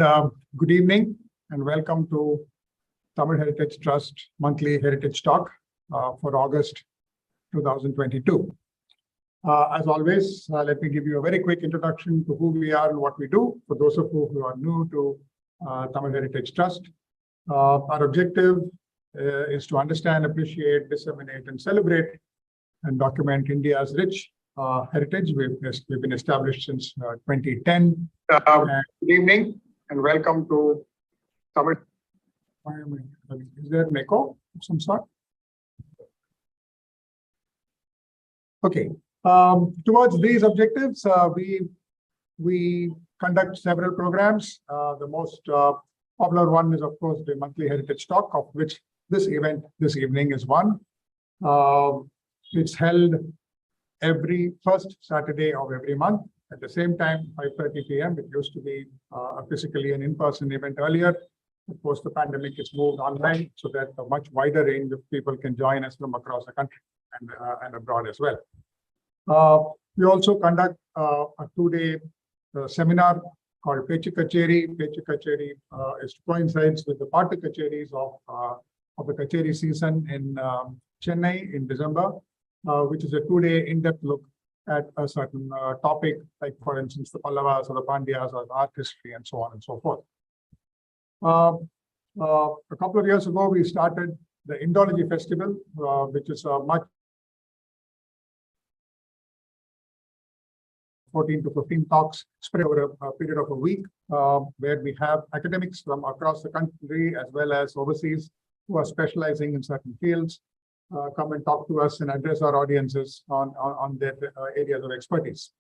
Good evening and welcome to Tamil Heritage Trust monthly Heritage Talk for August 2022. As always, let me give you a very quick introduction to who we are and what we do for those of you who are new to Tamil Heritage Trust. Our objective is to understand, appreciate, disseminate, and celebrate and document India's rich heritage. We've been established since 2010. Good evening and welcome to Tamil. Is there an echo of some sort? Okay. Towards these objectives, we conduct several programs. The most popular one is, of course, the monthly Heritage Talk, of which this event this evening is one. It's held every first Saturday of every month. At the same time, 5:30 p.m. It used to be physically an in-person event earlier. Of course, the pandemic has moved online so that a much wider range of people can join us from across the country and abroad as well. We also conduct a two-day seminar called Pechi Kacheri. Pechi Kacheri coincides with the party kacheris of the Kacheri season in Chennai in December, which is a two-day in-depth look at a certain topic, like, for instance, the Pallavas or the Pandyas or art history and so on and so forth. A couple of years ago, we started the Indology Festival, which is a much 14 to 15 talks spread over a period of a week, where we have academics from across the country as well as overseas who are specializing in certain fields come and talk to us and address our audiences on their areas of expertise.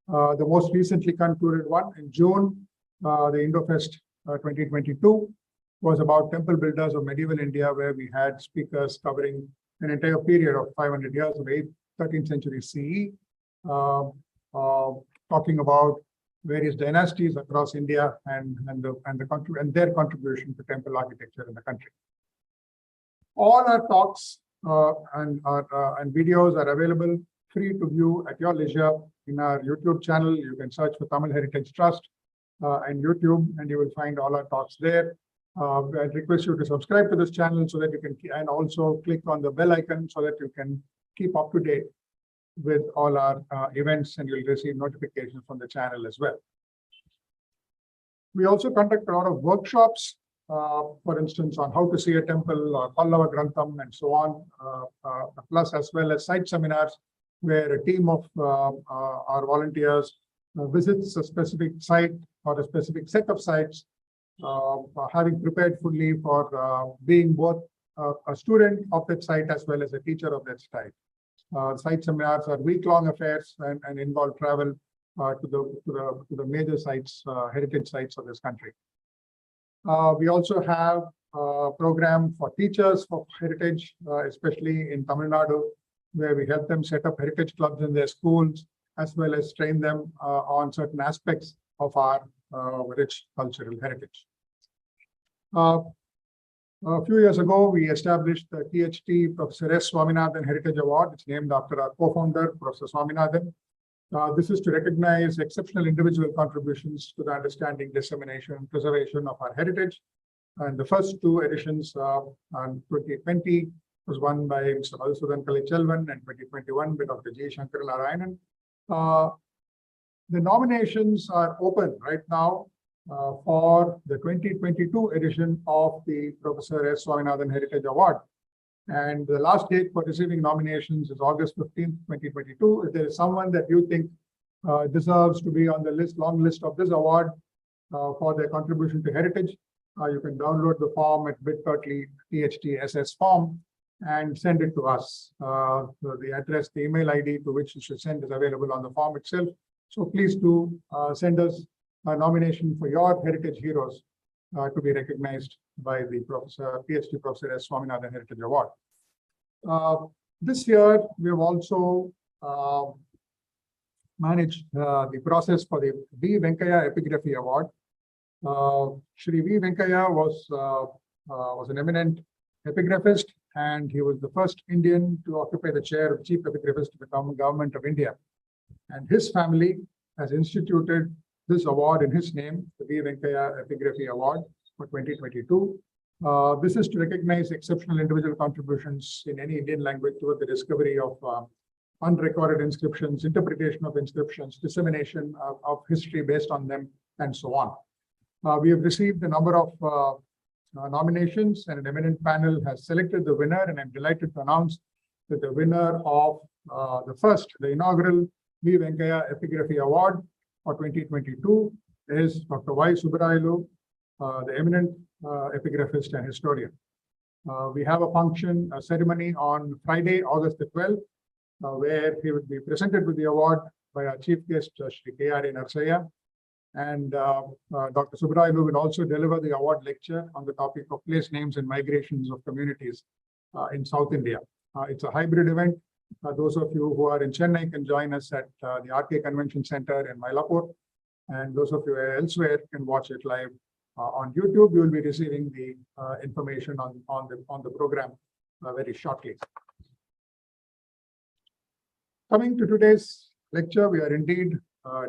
The most recently concluded one in June, the Indofest 2022, was about temple builders of medieval India, where we had speakers covering an entire period of 500 years of 13th century CE, talking about various dynasties across India and their contribution to temple architecture in the country. All our talks and videos are available free to view at your leisure in our YouTube channel. You can search for Tamil Heritage Trust and YouTube, and you will find all our talks there. I request you to subscribe to this channel so that you can, and also click on the bell icon so that you can keep up to date with all our events, and you'll receive notifications from the channel as well. We also conduct a lot of workshops, for instance, on how to see a temple or Pallava Grantham and so on, plus as well as site seminars where a team of our volunteers visits a specific site or a specific set of sites, having prepared fully for being both a student of that site as well as a teacher of that site. Site seminars are week-long affairs and involve travel to the major sites, heritage sites of this country. We also have a program for teachers of heritage, especially in Tamil Nadu, where we help them set up heritage clubs in their schools, as well as train them on certain aspects of our rich cultural heritage. A few years ago, we established the THT Professor S. Swaminathan Heritage Award. It's named after our co-founder, Professor Swaminathan. This is to recognize exceptional individual contributions to the understanding, dissemination, and preservation of our heritage. And the first two editions in 2020 was won by Mr. Madhusudan Kalichelvan, and 2021 by Dr. G. Shankar Narayanan. The nominations are open right now for the 2022 edition of the Professor S. Swaminathan Heritage Award. And the last date for receiving nominations is August 15th, 2022. If there is someone that you think deserves to be on the long list of this award for their contribution to heritage, you can download the form at bit.ly THTSS form and send it to us. The address, the email ID to which you should send is available on the form itself. So please do send us a nomination for your heritage heroes to be recognized by the PhD Professor S. Swaminathan Heritage Award. This year, we have also managed the process for the V. Venkaya Epigraphy Award. Shri V. Venkaya was an eminent epigraphist, and he was the first Indian to occupy the chair of Chief Epigraphist of the Government of India. And his family has instituted this award in his name, the V. Venkaya Epigraphy Award for 2022. This is to recognize exceptional individual contributions in any Indian language toward the discovery of unrecorded inscriptions, interpretation of inscriptions, dissemination of history based on them, and so on. We have received a number of nominations, and an eminent panel has selected the winner, and I'm delighted to announce that the winner of the inaugural V. Venkaya Epigraphy Award for 2022 is Dr. Y. Subbarayalu, the eminent epigraphist and historian. We have a ceremony on Friday, August the 12th, where he will be presented with the award by our chief guest, Shri K.R. Narsaya. And Dr. Subbarayalu will also deliver the award lecture on the topic of place names and migrations of communities in South India. It's a hybrid event. Those of you who are in Chennai can join us at the RK Convention Center in Mylapore. And those of you elsewhere can watch it live on YouTube. You will be receiving the information on the program very shortly. Coming to today's lecture, we are indeed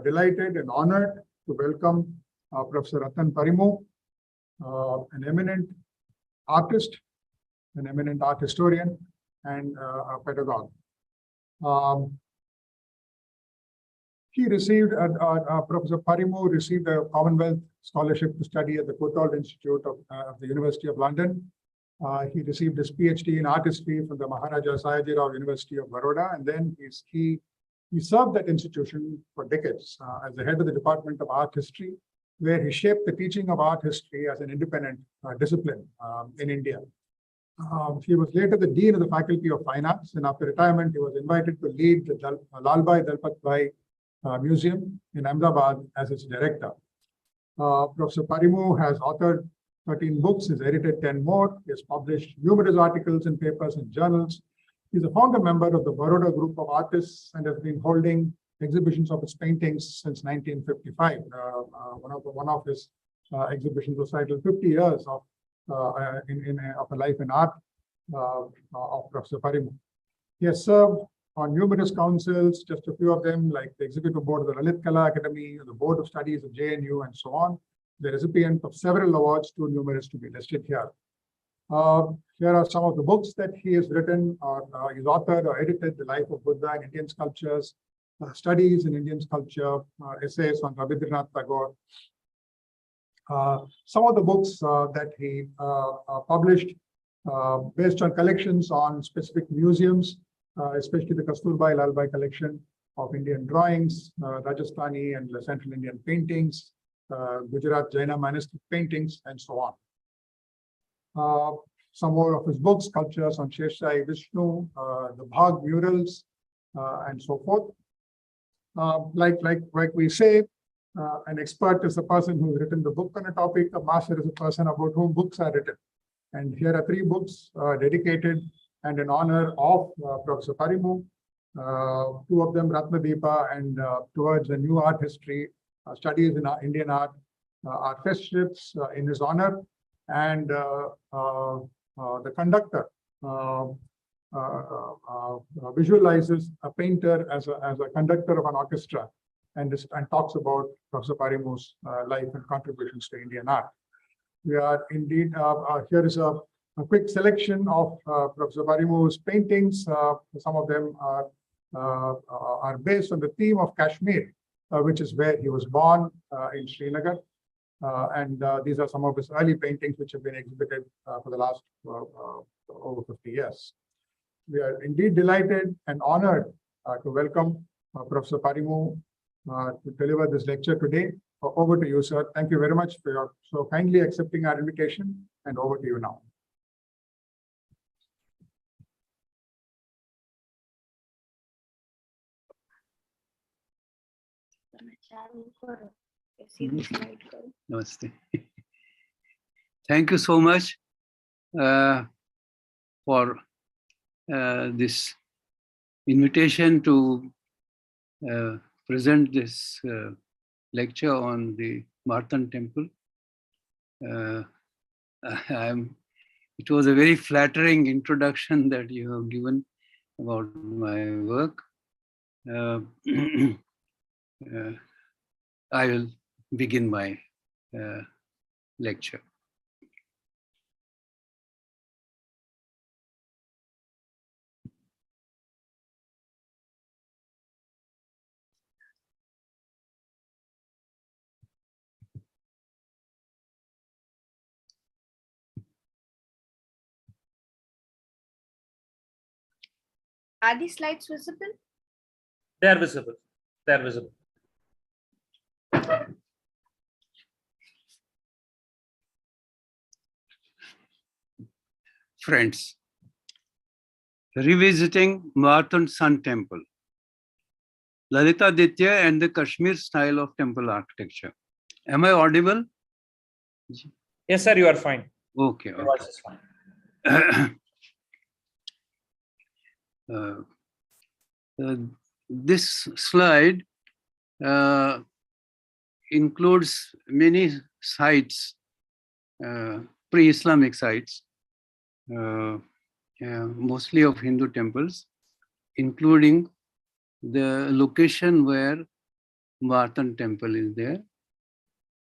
delighted and honored to welcome Professor Ratan Parimoo, an eminent artist, an eminent art historian, and a pedagogue. Professor Parimoo received a Commonwealth Scholarship to study at the Courtauld Institute of the University of London. He received his PhD in art history from the Maharaja Sayajirao University of Baroda, and then he served that institution for decades as the head of the Department of Art History, where he shaped the teaching of art history as an independent discipline in India. He was later the Dean of the Faculty of Fine Arts, and after retirement, he was invited to lead the Lalbhai Dalpatbhai Museum in Ahmedabad as its director. Professor Parimoo has authored 13 books, he's edited 10 more, he has published numerous articles and papers in journals. He's a founder member of the Baroda Group of Artists and has been holding exhibitions of his paintings since 1955. One of his exhibitions was titled 50 Years of a Life in Art of Professor Parimoo. He has served on numerous councils, just a few of them, like the Executive Board of the Lalit Kala Academy, the Board of Studies of JNU, and so on. The recipient of several awards, too numerous to be listed here. Here are some of the books that he has written, or he's authored or edited: The Life of Buddha in Indian Sculptures, Studies in Indian Sculpture, essays on Rabindranath Tagore. Some of the books that he published based on collections on specific museums, especially the Kasturbai Lalbhai collection of Indian drawings, Rajasthani and Central Indian paintings, Gujarat Jaina manuscript paintings, and so on. Some more of his books, sculptures on Sheshai Vishnu, the Bhag murals, and so forth. Like we say, an expert is a person who has written the book on a topic. A master is a person about whom books are written. And here are 3 books dedicated and in honor of Professor Parimoo. 2 of them, Ratnadipa and Towards the New Art History, Studies in Indian Art, are festivals in his honor. And the conductor visualizes a painter as a conductor of an orchestra and talks about Professor Parimoo's life and contributions to Indian art. We are indeed, here is a quick selection of Professor Parimoo's paintings. Some of them are based on the theme of Kashmir, which is where he was born in Srinagar. And these are some of his early paintings which have been exhibited for the last over 50 years. We are indeed delighted and honored to welcome Professor Parimoo to deliver this lecture today. Over to you, sir. Thank you very much for your so kindly accepting our invitation, and over to you now. Namaste. Thank you so much for this invitation to present this lecture on the Martand Temple. It was a very flattering introduction that you have given about my work. I will begin my lecture. Are these slides visible? They are visible. They are visible. Friends, revisiting Martand Sun Temple, Lalitaditya and the Kashmir style of temple architecture. Am I audible? Yes, sir, you are fine. Okay. Your voice is fine. This slide includes many sites, pre-Islamic sites, mostly of Hindu temples, including the location where Martand Temple is there.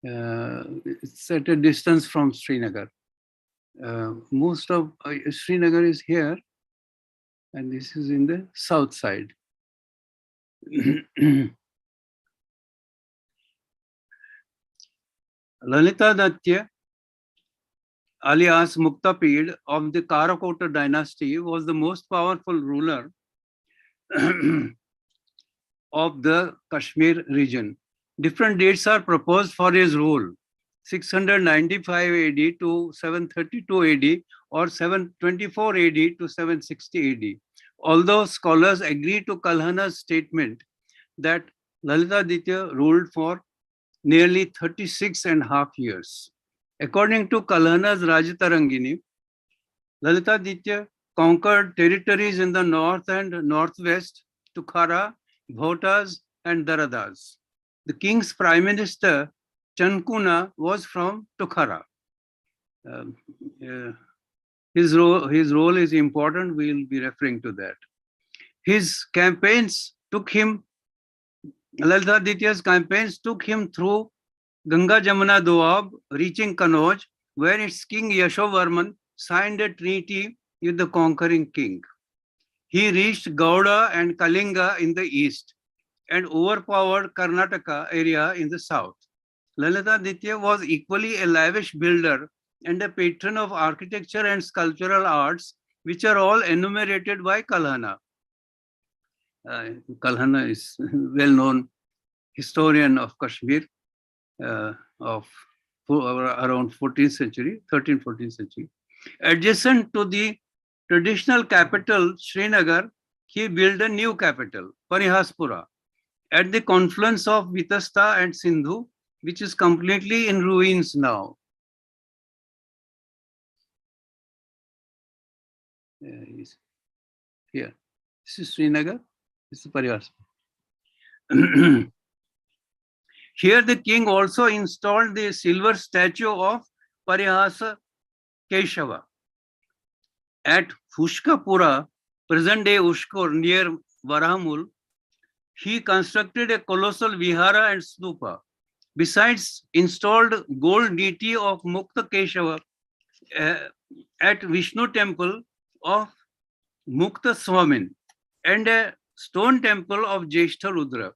It's at a distance from Srinagar. Most of Srinagar is here, and this is in the south side. Lalitaditya, alias Muktapid of the Karakota Dynasty, was the most powerful ruler of the Kashmir region. Different dates are proposed for his rule: 695 AD to 732 AD or 724 AD to 760 AD. Although scholars agree to Kalhana's statement that Lalitaditya ruled for nearly 36 and a half years. According to Kalhana's Rajatarangini, Lalitaditya conquered territories in the north and northwest, Tukhara, Bhotas, and Daradas. The king's prime minister, Chankuna, was from Tukhara. His role is important. We will be referring to that. His campaigns took him, Lalitaditya's campaigns took him through Ganga Jamuna Doab, reaching Kannauj, where its king Yashovarman signed a treaty with the conquering king. He reached Gauda and Kalinga in the east and overpowered Karnataka area in the south. Lalitaditya was equally a lavish builder and a patron of architecture and sculptural arts, which are all enumerated by Kalhana. Kalhana is a well-known historian of Kashmir of around 14th century, 13th, 14th century. Adjacent to the traditional capital, Srinagar, he built a new capital, Parihaspura, at the confluence of Vitasta and Sindhu, which is completely in ruins now. Here, this is Srinagar, this is Parihaspura. Here the king also installed the silver statue of Parihasa Keshava. At Hushkapura, present-day Ushkur, near Varahamul, he constructed a colossal vihara and stupa. Besides, installed gold deity of Mukta Keshava at Vishnu temple of Mukta Swamin and a stone temple of Jeshta Rudra.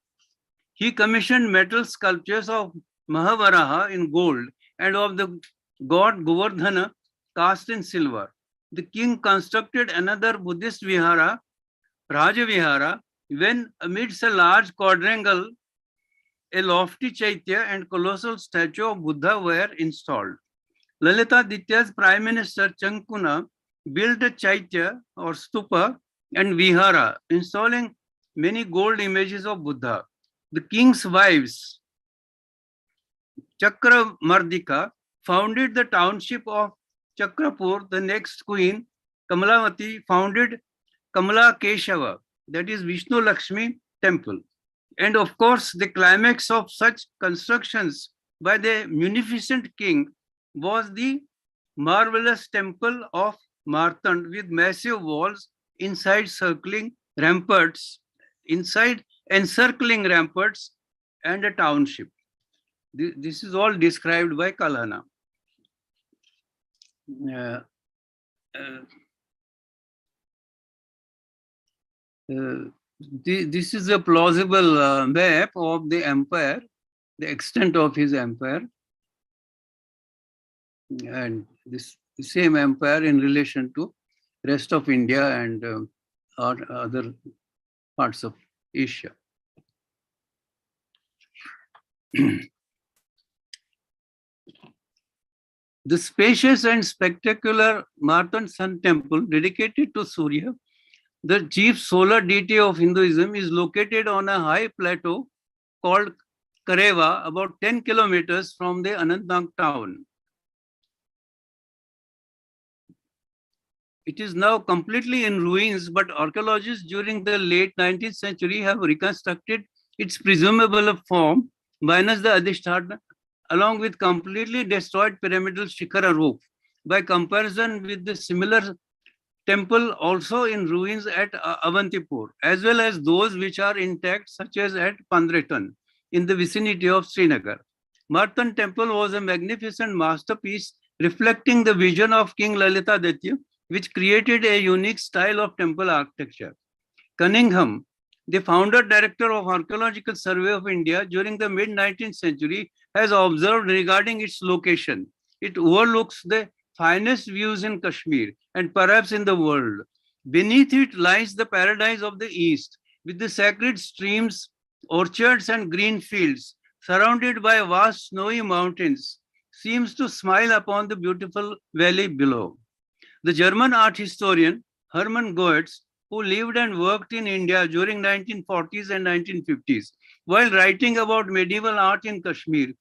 He commissioned metal sculptures of Mahavaraha in gold and of the god Govardhana cast in silver. The king constructed another Buddhist vihara, Rajavihara, when amidst a large quadrangle, a lofty chaitya and colossal statue of Buddha were installed. Lalitaditya's prime minister Chankuna built a chaitya or stupa and vihara, installing many gold images of Buddha. The king's wives, Chakramardika, founded the township of Chakrapur. The next queen, Kamalavati, founded Kamala Keshava, that is Vishnu Lakshmi temple. And of course, the climax of such constructions by the munificent king was the marvelous temple of Martand with massive walls inside encircling ramparts and a township. This is all described by Kalhana. This is a plausible map of the empire, the extent of his empire, and this same empire in relation to rest of India and other parts of Asia. The spacious and spectacular Martand Sun Temple, dedicated to Surya, the chief solar deity of Hinduism, is located on a high plateau called Kareva, about 10 kilometers from the Anantnag town. It is now completely in ruins, but archaeologists during the late 19th century have reconstructed its presumable form, minus the Adhisthana, along with completely destroyed pyramidal Shikhara roof, by comparison with the similar temple also in ruins at Avantipur, as well as those which are intact, such as at Pandretan, in the vicinity of Srinagar. Martand Temple was a magnificent masterpiece reflecting the vision of King Lalitaditya, which created a unique style of temple architecture. Cunningham, the founder director of Archaeological Survey of India during the mid-19th century, has observed regarding its location. It overlooks the finest views in Kashmir and perhaps in the world. Beneath it lies the paradise of the East, with the sacred streams, orchards, and green fields, surrounded by vast snowy mountains, seems to smile upon the beautiful valley below. The German art historian Hermann Goetz, who lived and worked in India during 1940s and 1950s, while writing about medieval art in Kashmir,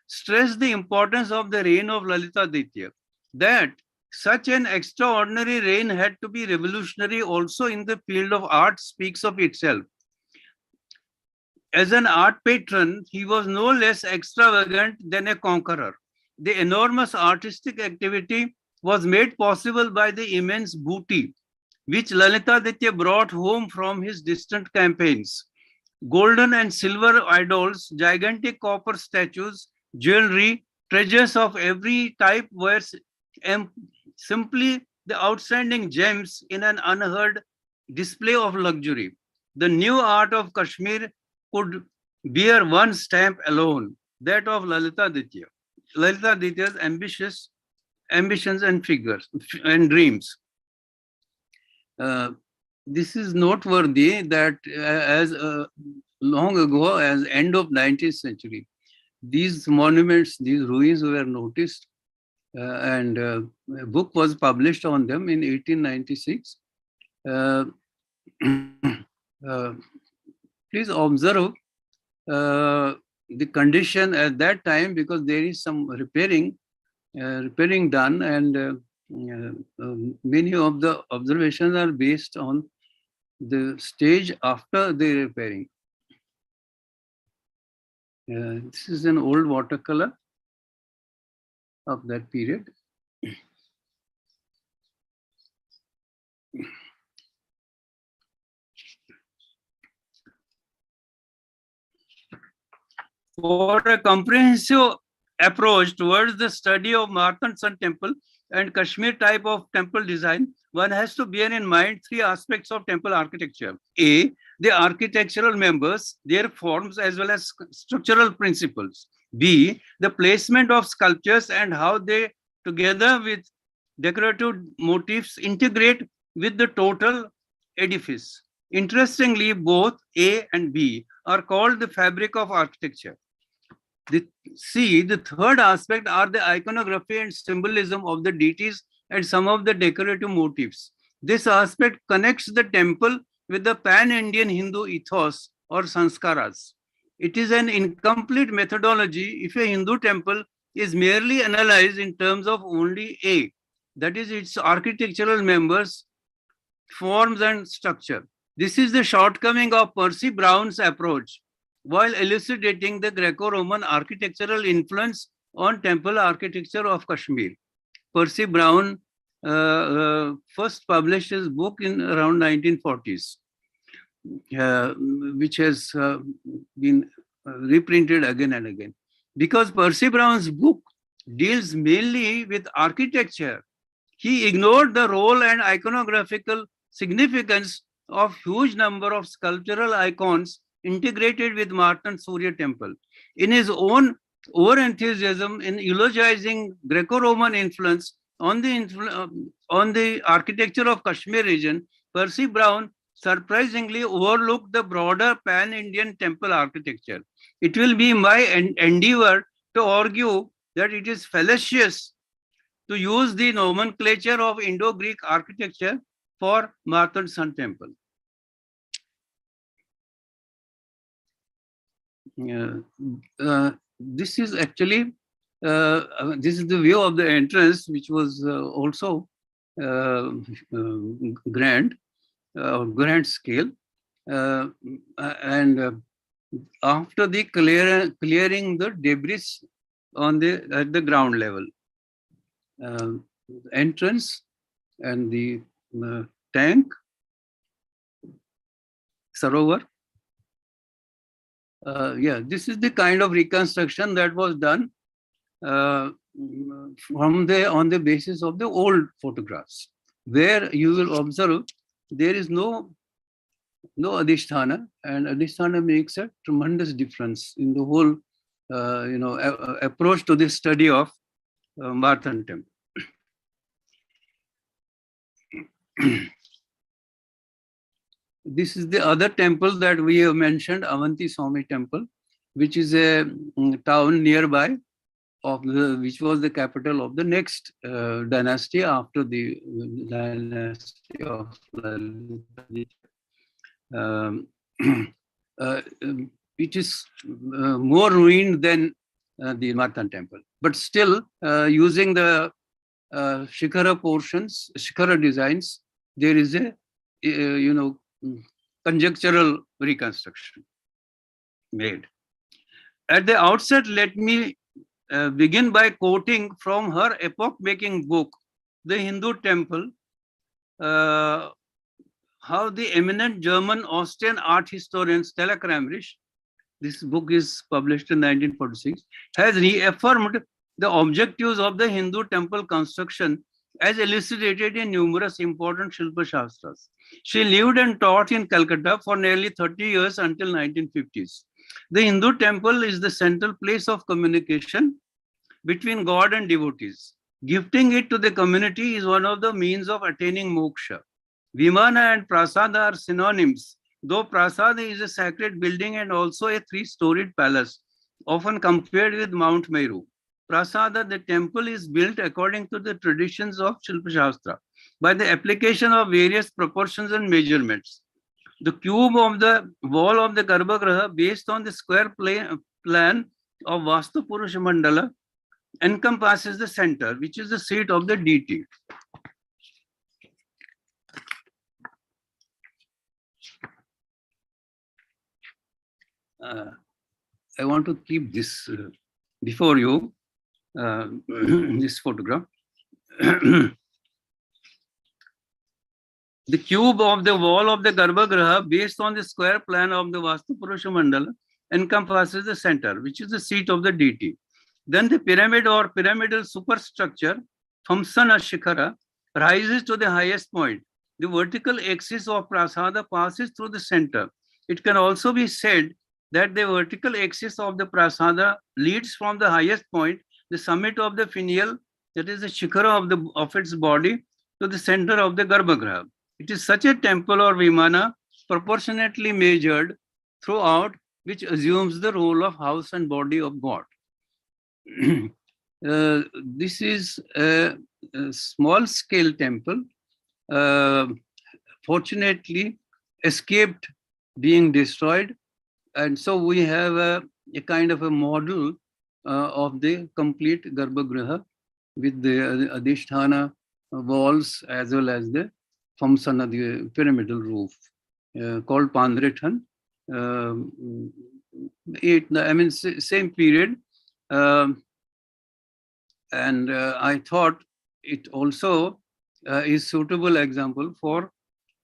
stressed the importance of the reign of Lalitaditya, that such an extraordinary reign had to be revolutionary also in the field of art speaks of itself. As an art patron, he was no less extravagant than a conqueror. The enormous artistic activity was made possible by the immense booty which Lalitaditya brought home from his distant campaigns. Golden and silver idols, gigantic copper statues, jewelry, treasures of every type were simply the outstanding gems in an unheard display of luxury. The new art of Kashmir could bear one stamp alone, that of Lalitaditya. Lalitaditya's ambitions and figures and dreams. This is noteworthy that as long ago as end of 19th century, these monuments, these ruins were noticed, and a book was published on them in 1896. Please observe the condition at that time, because there is some repairing done, and many of the observations are based on the stage after the repairing. This is an old watercolor of that period. For a comprehensive approach towards the study of Martand Sun Temple and Kashmir type of temple design, one has to bear in mind three aspects of temple architecture. A, the architectural members, their forms, as well as structural principles. B, the placement of sculptures and how they, together with decorative motifs, integrate with the total edifice. Interestingly, both A and B are called the fabric of architecture. The third aspect are the iconography and symbolism of the deities and some of the decorative motifs. This aspect connects the temple with the pan-Indian Hindu ethos or sanskaras. It is an incomplete methodology if a Hindu temple is merely analyzed in terms of only A, that is its architectural members, forms and structure. This is the shortcoming of Percy Brown's approach, while elucidating the Graeco-Roman architectural influence on temple architecture of Kashmir. Percy Brown first published his book in around 1940s, which has been reprinted again and again. because Percy Brown's book deals mainly with architecture, he ignored the role and iconographical significance of huge number of sculptural icons integrated with Martand Surya Temple. In his own over-enthusiasm in eulogizing Greco-Roman influence on the architecture of Kashmir region, Percy Brown surprisingly overlooked the broader pan-Indian temple architecture. It will be my endeavor to argue that it is fallacious to use the nomenclature of Indo-Greek architecture for Martand Sun Temple. This is actually this is the view of the entrance, which was also grand scale, and after the clearing the debris at the ground level, entrance and the tank, sarovar. Yeah, this is the kind of reconstruction that was done on the basis of the old photographs, where you will observe there is no adhisthana, and adhisthana makes a tremendous difference in the whole approach to the study of Martand Temple. This is the other temple that we have mentioned, Avanti Swami Temple, which is a town nearby, which was the capital of the next dynasty after the dynasty of Lalitaditya. It is more ruined than the Martand Temple, but still using the Shikhara portions, Shikhara designs, there is a conjectural reconstruction made. At the outset, let me begin by quoting from her epoch-making book, The Hindu Temple, how the eminent German Austrian art historian Stella Kramrich, this book is published in 1946, has reaffirmed the objectives of the Hindu temple construction as elucidated in numerous important Shilpa Shastras. She lived and taught in Calcutta for nearly 30 years until 1950s. The Hindu temple is the central place of communication between God and devotees. Gifting it to the community is one of the means of attaining moksha. Vimana and prasada are synonyms, though prasada is a sacred building and also a 3-storied palace, often compared with Mount Meru. Prasada, the temple, is built according to the traditions of Shilpa Shastra by the application of various proportions and measurements. The cube of the wall of the Garbhagriha, based on the square plan of Vastu Purusha Mandala, encompasses the center, which is the seat of the deity. I want to keep this before you, this photograph. The cube of the wall of the Garbhagriha, based on the square plan of the Vastu Purusha Mandala, encompasses the center, which is the seat of the deity. Then the pyramid or pyramidal superstructure, Thamsana Shikhara, rises to the highest point. The vertical axis of prasada passes through the center. It can also be said that the vertical axis of the prasada leads from the highest point, the summit of the finial, that is the shikhara of its body, to the center of the Garbhagriha. It is such a temple or vimana, proportionately measured throughout, which assumes the role of house and body of God. This is a small-scale temple, fortunately escaped being destroyed. And so we have a kind of a model of the complete Garbhagriha with the Adhisthana walls as well as the Thamsana, the pyramidal roof, called Pandrethan. Same period. And I thought it also is suitable example for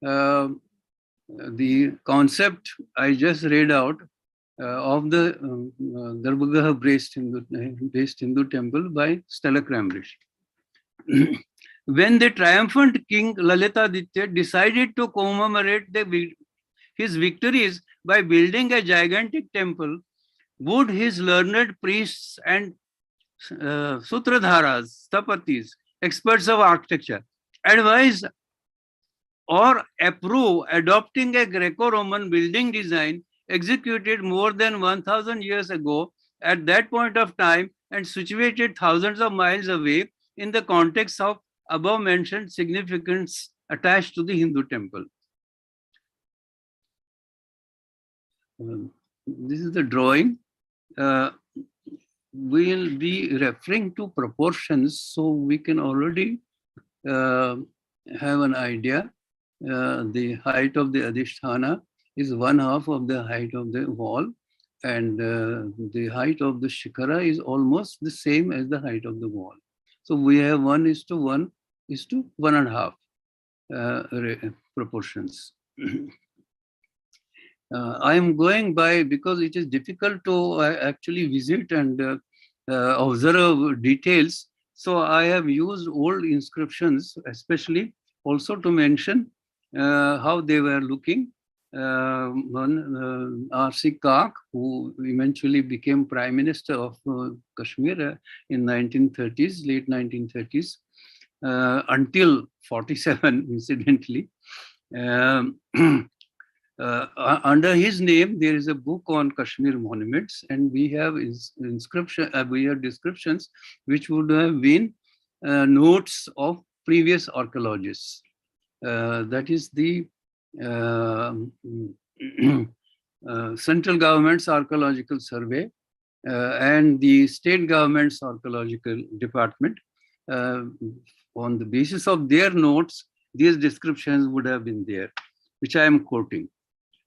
the concept I just read out of the Garbhagriha based Hindu temple by Stella Cranbridge. When the triumphant king Lalitaditya decided to commemorate his victories by building a gigantic temple, would his learned priests and sutradharas, sthapatis, experts of architecture, advise or approve adopting a Graeco Roman building design executed more than 1000 years ago at that point of time and situated thousands of miles away in the context of above mentioned significance attached to the Hindu temple? This is the drawing. We'll be referring to proportions, so we can already have an idea. The height of the Adhisthana is 1/2 of the height of the wall, and the height of the Shikara is almost the same as the height of the wall. So we have 1:1:1.5 proportions. I am going by, because it is difficult to actually visit and observe details. So I have used old inscriptions, especially also to mention how they were looking. One, R.C. Kak, who eventually became Prime Minister of Kashmir in 1930s, late 1930s, until 47, incidentally. Under his name, there is a book on Kashmir monuments, and we have descriptions which would have been notes of previous archaeologists. That is the central government's archaeological survey and the state government's archaeological department. On the basis of their notes, these descriptions would have been there, which I am quoting.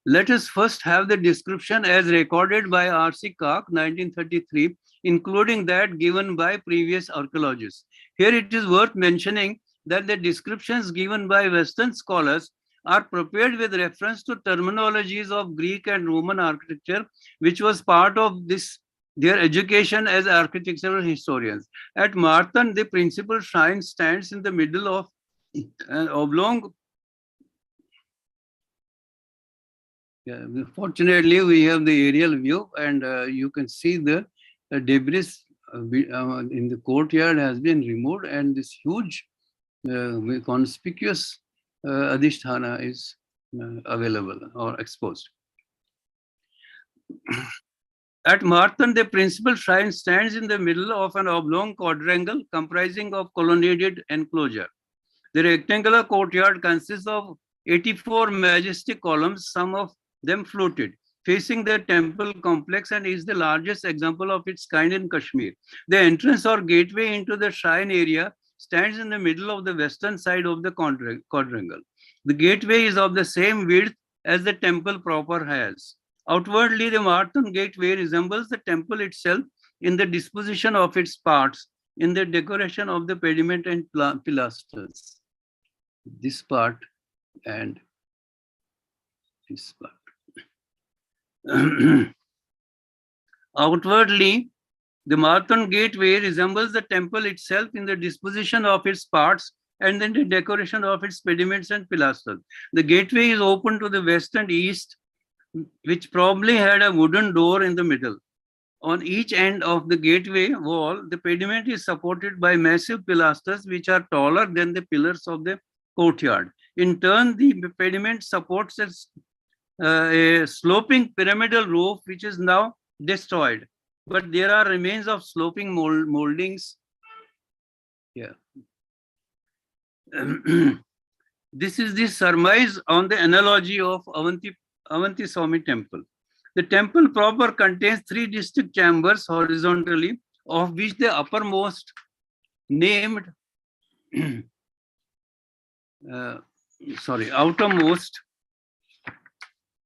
Let us first have the description as recorded by R.C. Kak, 1933, including that given by previous archaeologists. Here it is worth mentioning that the descriptions given by Western scholars are prepared with reference to terminologies of Greek and Roman architecture, which was part of their education as architectural historians. At Martand, the principal shrine stands in the middle of an oblong. Yeah, fortunately, we have the aerial view, and you can see the debris in the courtyard has been removed, and this huge conspicuous Adhisthana is available or exposed. At Martand, the principal shrine stands in the middle of an oblong quadrangle comprising of colonnaded enclosure. The rectangular courtyard consists of 84 majestic columns, some of them fluted, facing the temple complex, and is the largest example of its kind in Kashmir. The entrance or gateway into the shrine area stands in the middle of the western side of the quadrangle. The gateway is of the same width as the temple proper has. Outwardly, the Martand gateway resembles the temple itself in the disposition of its parts, in the decoration of the pediment and pilasters. This part and this part. Outwardly, the Martand gateway resembles the temple itself in the disposition of its parts and then the decoration of its pediments and pilasters. The gateway is open to the west and east, which probably had a wooden door in the middle. On each end of the gateway wall, the pediment is supported by massive pilasters which are taller than the pillars of the courtyard. In turn, the pediment supports a sloping pyramidal roof which is now destroyed, but there are remains of sloping moldings here. This is the surmise on the analogy of Avanti Swami Temple. The temple proper contains 3 distinct chambers horizontally, of which the uppermost outermost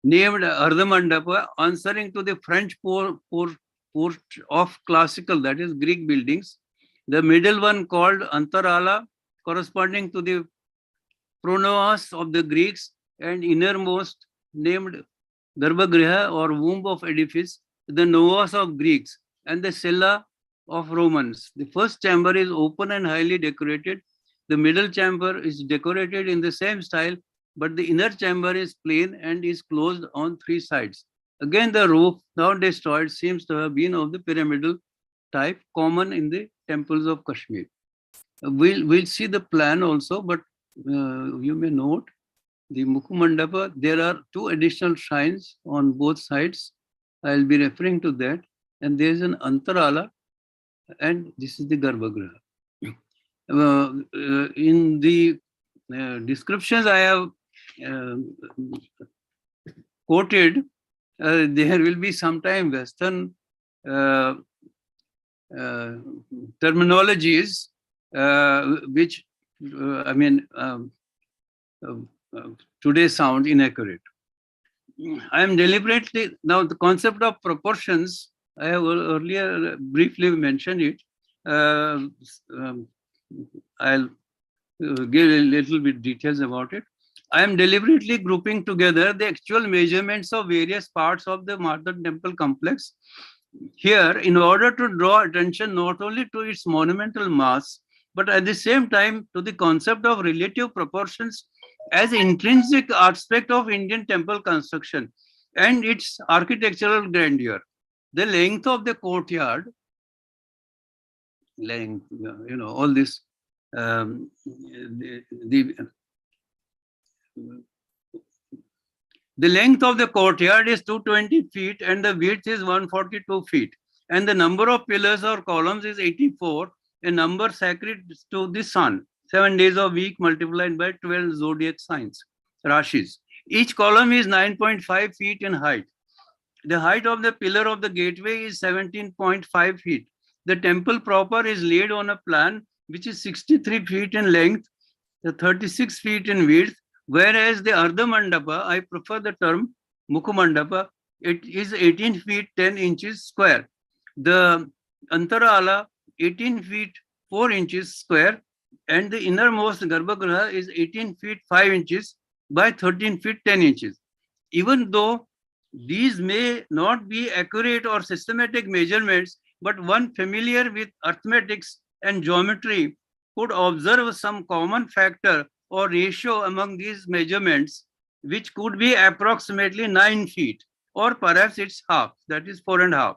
named Ardhamandapa, answering to the French port of classical, that is Greek buildings. The middle one called Antarala, corresponding to the pronaos of the Greeks, and innermost named Garbhagriha or womb of edifice, the novas of Greeks, and the cella of Romans. The first chamber is open and highly decorated. The middle chamber is decorated in the same style, but the inner chamber is plain and is closed on three sides. Again, the roof, now destroyed, seems to have been of the pyramidal type common in the temples of Kashmir. We'll see the plan also, but you may note the Mukhumandapa, there are two additional shrines on both sides. I'll be referring to that. And there is an Antarala, and this is the Garbhagriha. In the descriptions I have quoted, there will be sometime Western terminologies, which today sound inaccurate. I am deliberately, now the concept of proportions, I have earlier briefly mentioned it. I'll give a little bit details about it. I am deliberately grouping together the actual measurements of various parts of the Martand Temple complex here in order to draw attention not only to its monumental mass, but at the same time to the concept of relative proportions as intrinsic aspect of Indian temple construction and its architectural grandeur. The length of the courtyard, all this, the length of the courtyard is 220 feet and the width is 142 feet. And the number of pillars or columns is 84, a number sacred to the sun. 7 days of week multiplied by 12 zodiac signs, Rashis. Each column is 9.5 feet in height. The height of the pillar of the gateway is 17.5 feet. The temple proper is laid on a plan which is 63 feet in length, 36 feet in width, whereas the Ardha Mandapa, I prefer the term Mukhumandapa, it is 18 feet 10 inches square. The Antarala, 18 feet 4 inches square, and the innermost Garbhagriha is 18 feet 5 inches by 13 feet 10 inches. Even though these may not be accurate or systematic measurements, but one familiar with arithmetics and geometry could observe some common factor or ratio among these measurements, which could be approximately 9 feet, or perhaps its half, that is 4.5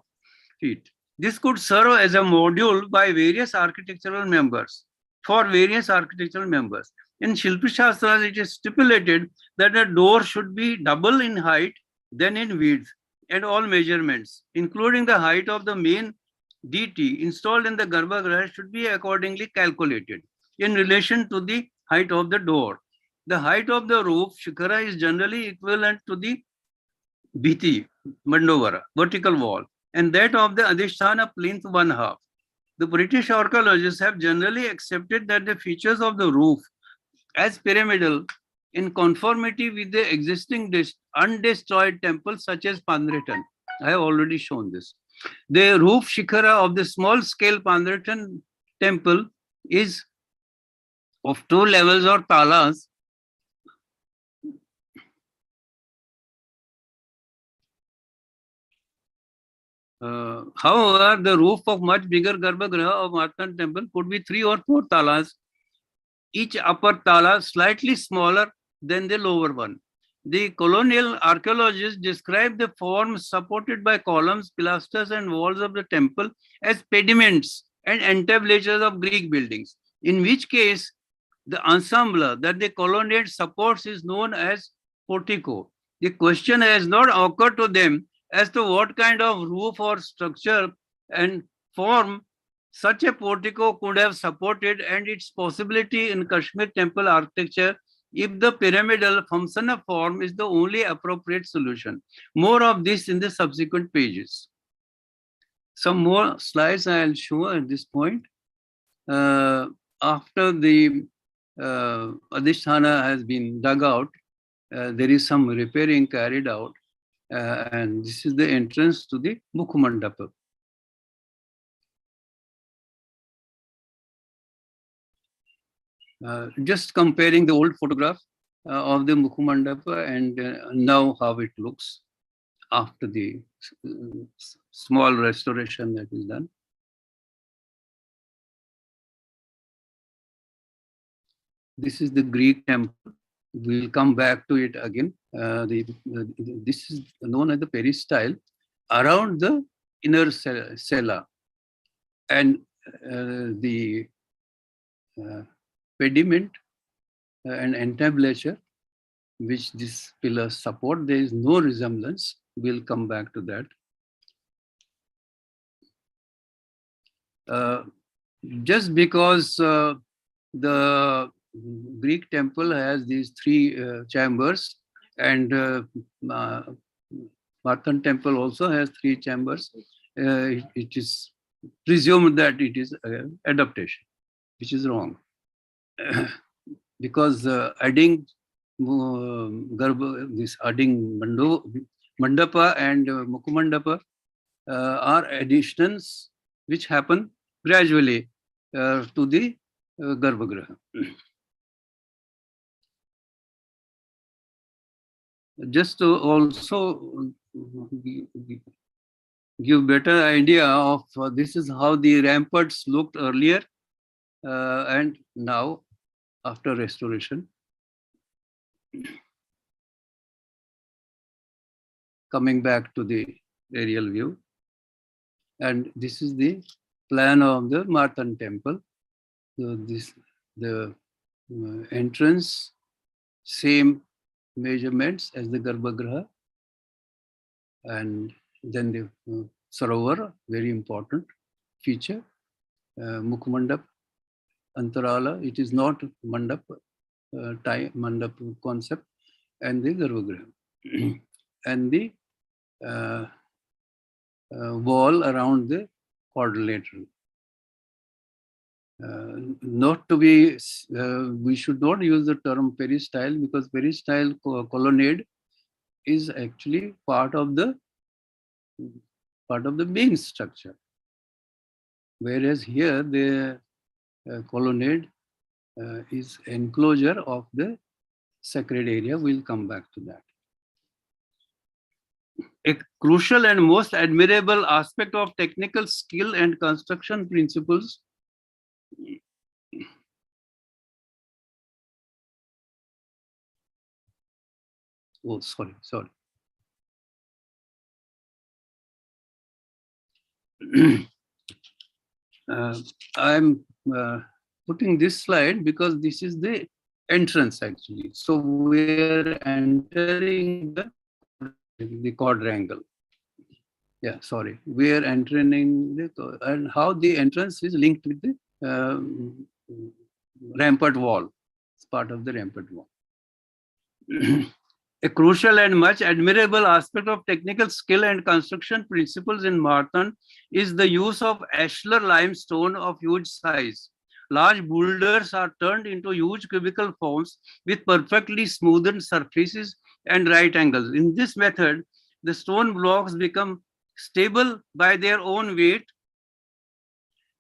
feet. This could serve as a module by various architectural members, for various architectural members. In Shilpa Shastra, it is stipulated that a door should be double in height than in width, and all measurements, including the height of the main deity installed in the Garbhagriha, should be accordingly calculated in relation to the height of the door. The height of the roof, Shikhara, is generally equivalent to the Bhiti, Mandovara, vertical wall, and that of the Adhisthana plinth 1/2. The British archaeologists have generally accepted that the features of the roof as pyramidal in conformity with the existing undestroyed temples such as Pandretan. I have already shown this. The roof shikhara of the small scale Pandretan temple is of 2 levels or talas. However, the roof of much bigger Garbhagriha of Martand temple could be 3 or 4 talas, each upper tala slightly smaller than the lower one. The colonial archaeologists describe the forms supported by columns, pilasters, and walls of the temple as pediments and entablatures of Greek buildings, in which case the ensemble that the colonnade supports is known as portico. The question has not occurred to them as to what kind of roof or structure and form such a portico could have supported, and its possibility in Kashmir temple architecture if the pyramidal Phamsana form is the only appropriate solution. More of this in the subsequent pages. Some more slides I will show at this point. After the Adhisthana has been dug out, there is some repairing carried out, and this is the entrance to the Mukhumandapa. Just comparing the old photograph of the Mukhumandapa and now how it looks. after the small restoration that is done. This is the Greek temple. We'll come back to it again. This is known as the peristyle around the inner cella, and the pediment and entablature which these pillars support, there is no resemblance. We'll come back to that. Just because the Greek temple has these three chambers, and Martand temple also has three chambers, it is presumed that it is adaptation, which is wrong. Because adding adding mandapa and mukhamandapa are additions which happen gradually to the garbhagriha. Just to also give better idea of this is how the ramparts looked earlier and now after restoration. Coming back to the aerial view, and this is the plan of the Martand temple. So the entrance, same measurements as the garbhagriha, and then the sarovar, very important feature, mukhamandap, antarala, it is not mandap, mandap concept, and the garbhagriha, and the wall around the quadrilateral. Not to be, we should not use the term peristyle, because peristyle colonnade is actually part of the main structure, whereas here the colonnade is enclosure of the sacred area. We'll come back to that. A crucial and most admirable aspect of technical skill and construction principles sorry. I'm putting this slide because this is the entrance actually. So we're entering the quadrangle. Yeah, sorry. We're entering and how the entrance is linked with the rampart wall. It's part of the rampart wall. A crucial and much admirable aspect of technical skill and construction principles in Martand is the use of Ashler limestone of huge size. Large boulders are turned into huge cubical forms with perfectly smoothed surfaces and right angles. In this method, the stone blocks become stable by their own weight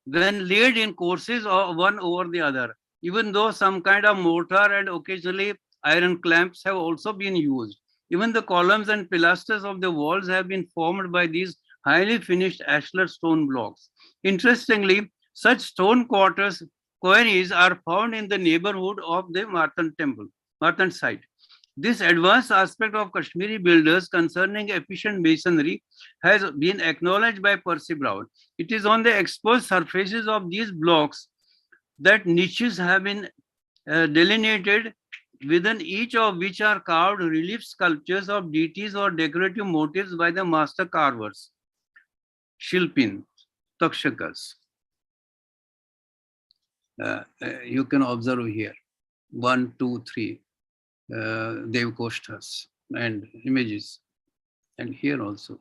when laid in courses or one over the other, even though some kind of mortar and occasionally iron clamps have also been used. Even the columns and pilasters of the walls have been formed by these highly finished ashlar stone blocks. Interestingly, such stone quarries are found in the neighborhood of the Martand site. This advanced aspect of Kashmiri builders concerning efficient masonry has been acknowledged by Percy Brown. It is on the exposed surfaces of these blocks that niches have been delineated, within each of which are carved relief sculptures of deities or decorative motifs by the master carvers, Shilpin, Takshakas. You can observe here, 1, 2, 3, Dev Koshtas and images, and here also.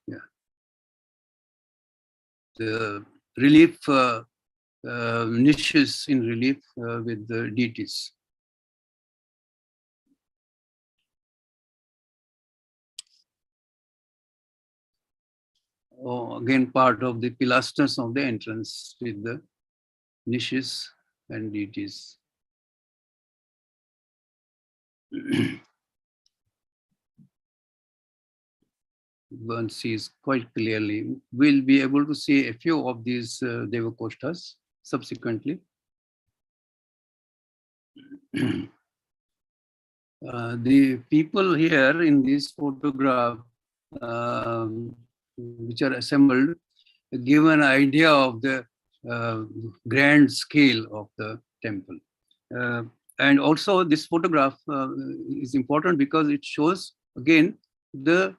Yeah. The relief niches in relief with the deities. Again, part of the pilasters of the entrance with the niches and deities. one sees quite clearly. We'll be able to see a few of these Devakoshtas subsequently. The people here in this photograph, which are assembled, give an idea of the grand scale of the temple. And also this photograph is important because it shows again the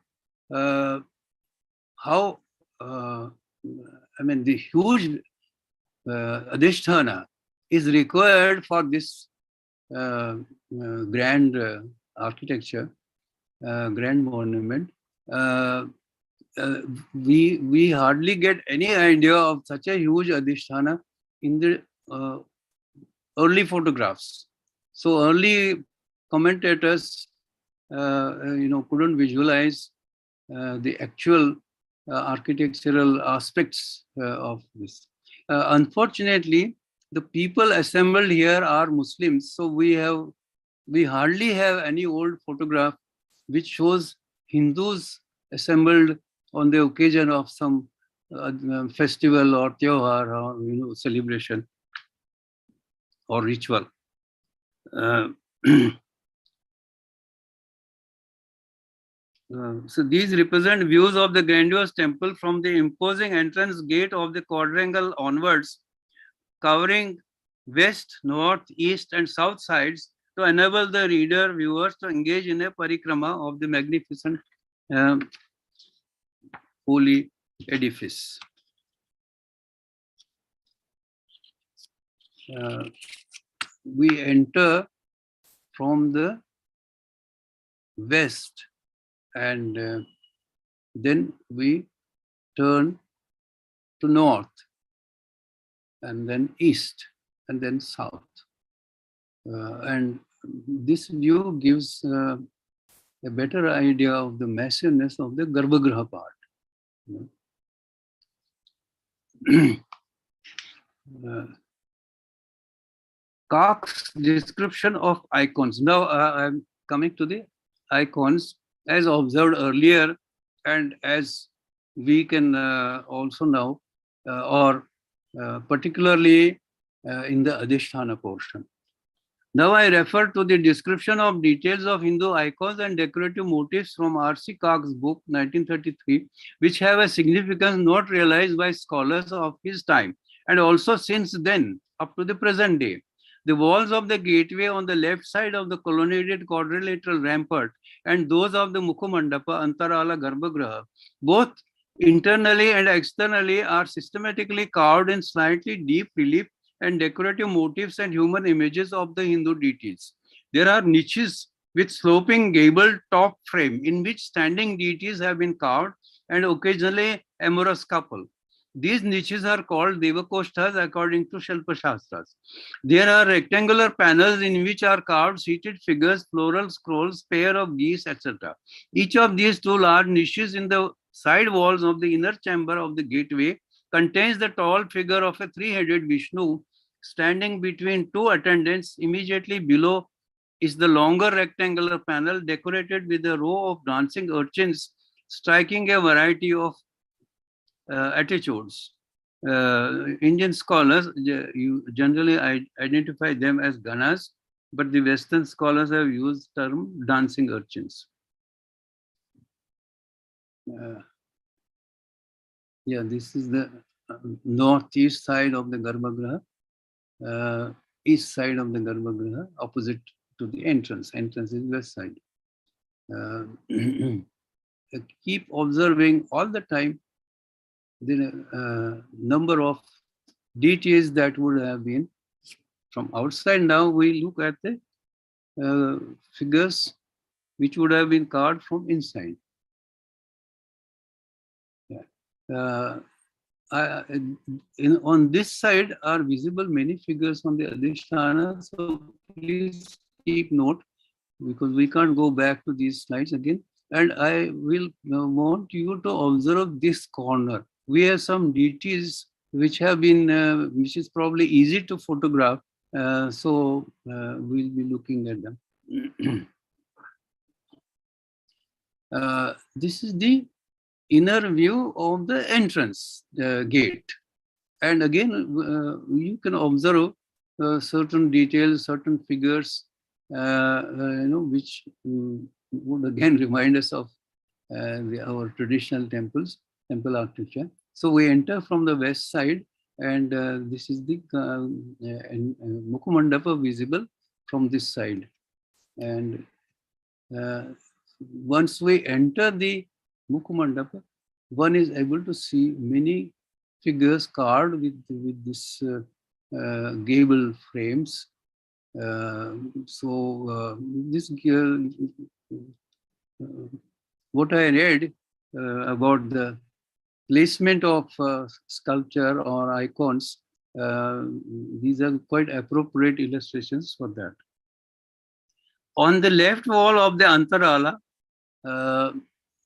how the huge adhisthana is required for this grand architecture, grand monument. We hardly get any idea of such a huge adhisthana in the early photographs. So early commentators, couldn't visualize the actual architectural aspects of this. Unfortunately, the people assembled here are Muslims, so we hardly have any old photograph which shows Hindus assembled on the occasion of some festival or tyohar or celebration or ritual. So these represent views of the grandiose temple from the imposing entrance gate of the quadrangle onwards, covering west, north, east, and south sides to enable the reader, viewers to engage in a parikrama of the magnificent holy edifice. We enter from the west and then we turn to north and then east and then south. And this view gives a better idea of the massiveness of the Garbhagriha part. Koch's description of icons. Now I'm coming to the icons as observed earlier and as we can also now, or particularly in the Adhisthana portion. Now I refer to the description of details of Hindu icons and decorative motifs from R.C. Koch's book 1933, which have a significance not realized by scholars of his time and also since then up to the present day. The walls of the gateway on the left side of the colonnaded quadrilateral rampart and those of the Mukhamandapa Antarala Garbhagriha, both internally and externally, are systematically carved in slightly deep relief and decorative motifs and human images of the Hindu deities. There are niches with sloping gabled top frame in which standing deities have been carved and occasionally amorous couple. These niches are called Devakoshtas according to Shilpa Shastras. There are rectangular panels in which are carved seated figures, floral scrolls, pair of geese, etc. Each of these two large niches in the side walls of the inner chamber of the gateway contains the tall figure of a three-headed Vishnu standing between two attendants. Immediately below is the longer rectangular panel decorated with a row of dancing urchins striking a variety of attitudes. Indian scholars generally identify them as ganas, but the Western scholars have used the term dancing urchins. This is the northeast side of the Garbhagriha, east side of the Garbhagriha, opposite to the entrance. Entrance is west side. Keep observing all the time the number of deities that would have been from outside. Now we look at the figures which would have been carved from inside. On this side are visible many figures from the Adhisthana, so please keep note because we can't go back to these slides again. And I will want you to observe this corner. We have some deities which have been, which is probably easy to photograph. So we'll be looking at them. This is the inner view of the entrance gate. And again, you can observe certain details, certain figures, which would again remind us of our traditional temples, temple architecture. So we enter from the west side, and this is the Mukhamandapa visible from this side. And once we enter the Mukhamandapa, one is able to see many figures carved with this gable frames. This what I read about the placement of sculpture or icons, these are quite appropriate illustrations for that. On the left wall of the Antarala,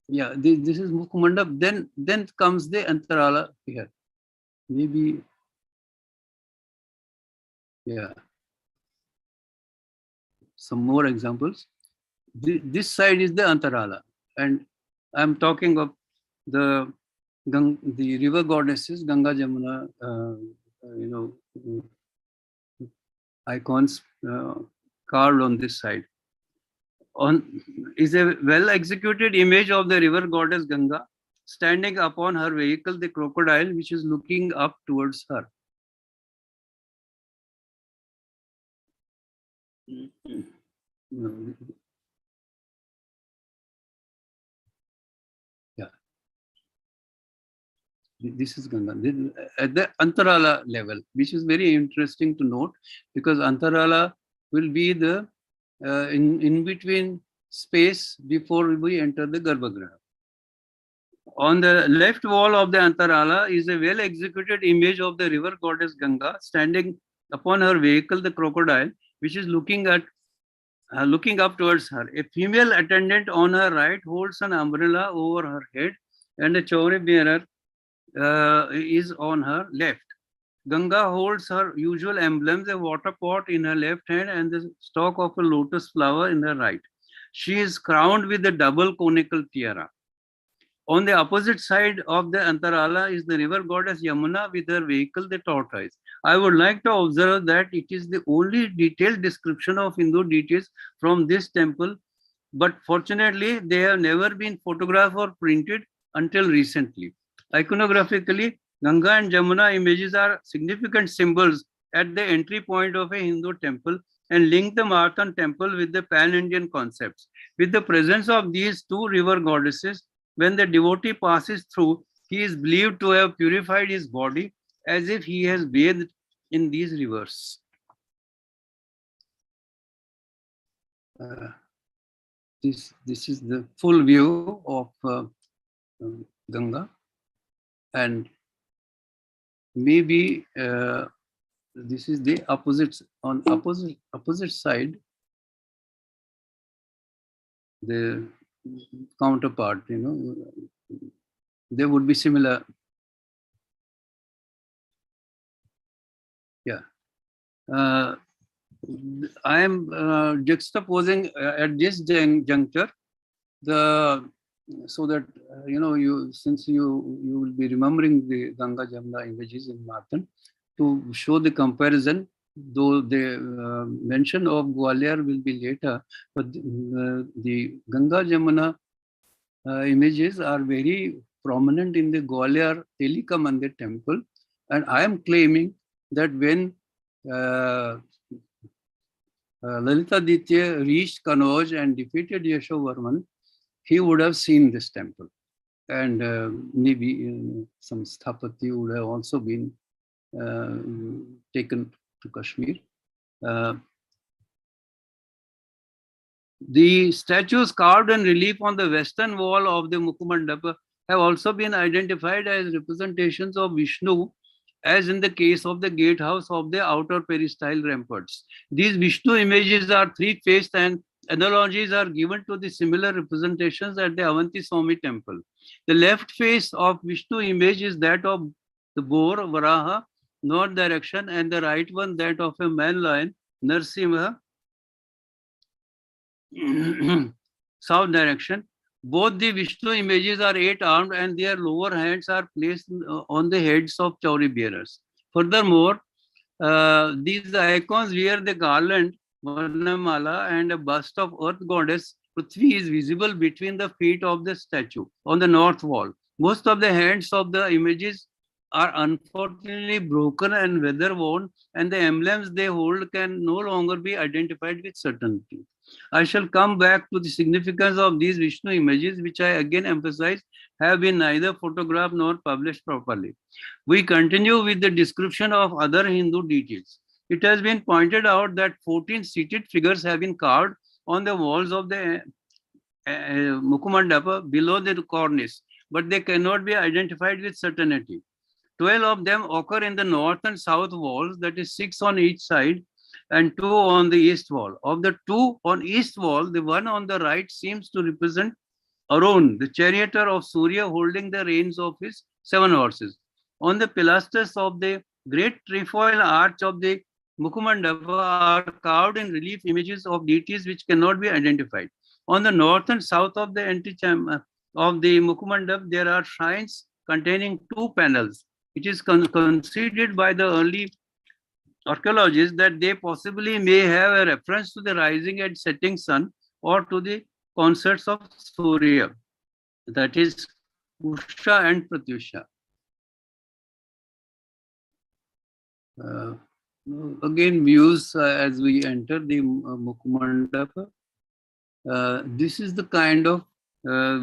this is Mukhamandap. Then comes the Antarala here. Maybe, some more examples. This side is the Antarala, and I'm talking of the river goddesses, Ganga, Jamuna, icons carved on this side. Is a well-executed image of the river goddess Ganga standing upon her vehicle, the crocodile, which is looking up towards her. This is Ganga at the Antarala level, which is very interesting to note, because Antarala will be the in between space before we enter the Garbhagriha. On the left wall of the Antarala is a well-executed image of the river goddess Ganga standing upon her vehicle, the crocodile, which is looking up towards her. A female attendant on her right holds an umbrella over her head, and a chauri bearer is on her left. Ganga holds her usual emblems, a water pot in her left hand and the stalk of a lotus flower in her right. She is crowned with a double conical tiara. On the opposite side of the Antarala is the river goddess Yamuna with her vehicle, the tortoise. I would like to observe that it is the only detailed description of Hindu deities from this temple, but fortunately they have never been photographed or printed until recently. Iconographically, Ganga and Jamuna images are significant symbols at the entry point of a Hindu temple and link the Martand Temple with the pan-Indian concepts. With the presence of these two river goddesses, when the devotee passes through, he is believed to have purified his body as if he has bathed in these rivers. This is the full view of Ganga, and maybe this is the opposite side, the counterpart. There would be similar. I am juxtaposing at this juncture so that since you will be remembering the Ganga Jamuna images in Martand, to show the comparison, though the mention of Gwalior will be later, but the Ganga Jamuna images are very prominent in the Gwalior Telika Mandir temple, and I am claiming that when Lalitaditya reached Kanauj and defeated Yashovarman, he would have seen this temple, and maybe some sthapati would have also been taken to Kashmir. The statues carved in relief on the western wall of the Mukhamandapa have also been identified as representations of Vishnu, as in the case of the gatehouse of the outer peristyle ramparts. These Vishnu images are three-faced, and analogies are given to the similar representations at the Avanti Swami temple. The left face of Vishnu image is that of the boar, Varaha, north direction, and the right one that of a man-lion, Narsimha, south direction. Both the Vishnu images are 8-armed and their lower hands are placed on the heads of chauri bearers. Furthermore, these icons wear the garland, Varnamala, and a bust of earth goddess Prithvi is visible between the feet of the statue on the north wall. Most of the hands of the images are unfortunately broken and weather-worn, and the emblems they hold can no longer be identified with certainty. I shall come back to the significance of these Vishnu images, which I again emphasize have been neither photographed nor published properly. We continue with the description of other Hindu deities. It has been pointed out that 14 seated figures have been carved on the walls of the Mukhamandapa below the cornice, but they cannot be identified with certainty. 12 of them occur in the north and south walls, that is 6 on each side, and 2 on the east wall. Of the 2 on east wall, the one on the right seems to represent Arun, the charioteer of Surya, holding the reins of his 7 horses. On the pilasters of the great trefoil arch of the Mukhamandapa are carved in relief images of deities which cannot be identified. On the north and south of the antechamber of the Mukhamandapa, there are shrines containing 2 panels. It is considered by the early archaeologists that they possibly may have a reference to the rising and setting sun or to the concerts of Surya, that is Usha and Pratyusha. Again, views as we enter the Mukhamandapa. This is the kind of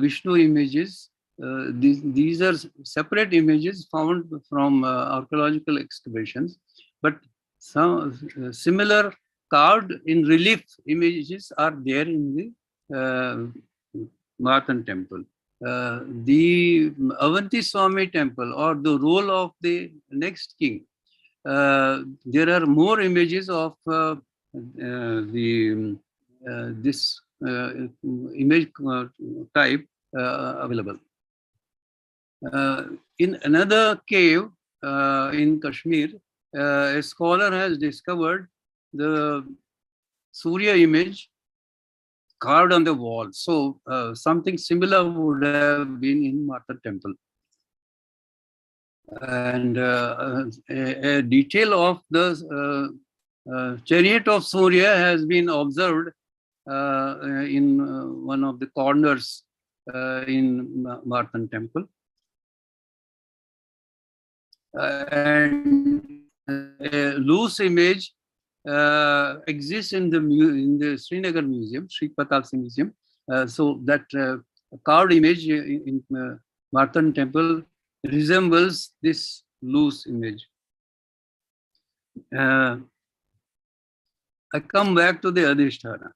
Vishnu images. These are separate images found from archaeological excavations, but some similar carved in relief images are there in the Martand Temple. The Avanti Swami Temple, or the role of the next king, there are more images of this image type available. In another cave in Kashmir, a scholar has discovered the Surya image carved on the wall. So something similar would have been in Martand Temple. And a detail of the chariot of Surya has been observed in one of the corners in Martand Temple. And a loose image exists in the Srinagar Museum, Sri Pratap Singh Museum. So that carved image in Martand Temple resembles this loose image. I come back to the Adhisthana.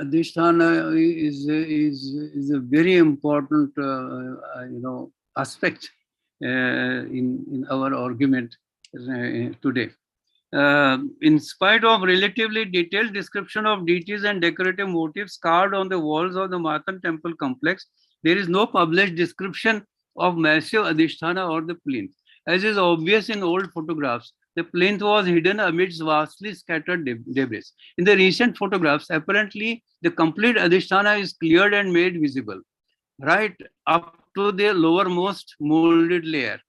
Adhisthana is a very important aspect in our argument today. In spite of relatively detailed description of deities and decorative motifs carved on the walls of the Martand Temple complex, there is no published description of massive Adhisthana or the plinth. As is obvious in old photographs, the plinth was hidden amidst vastly scattered debris. In the recent photographs, apparently the complete Adhisthana is cleared and made visible, right up to the lowermost molded layer.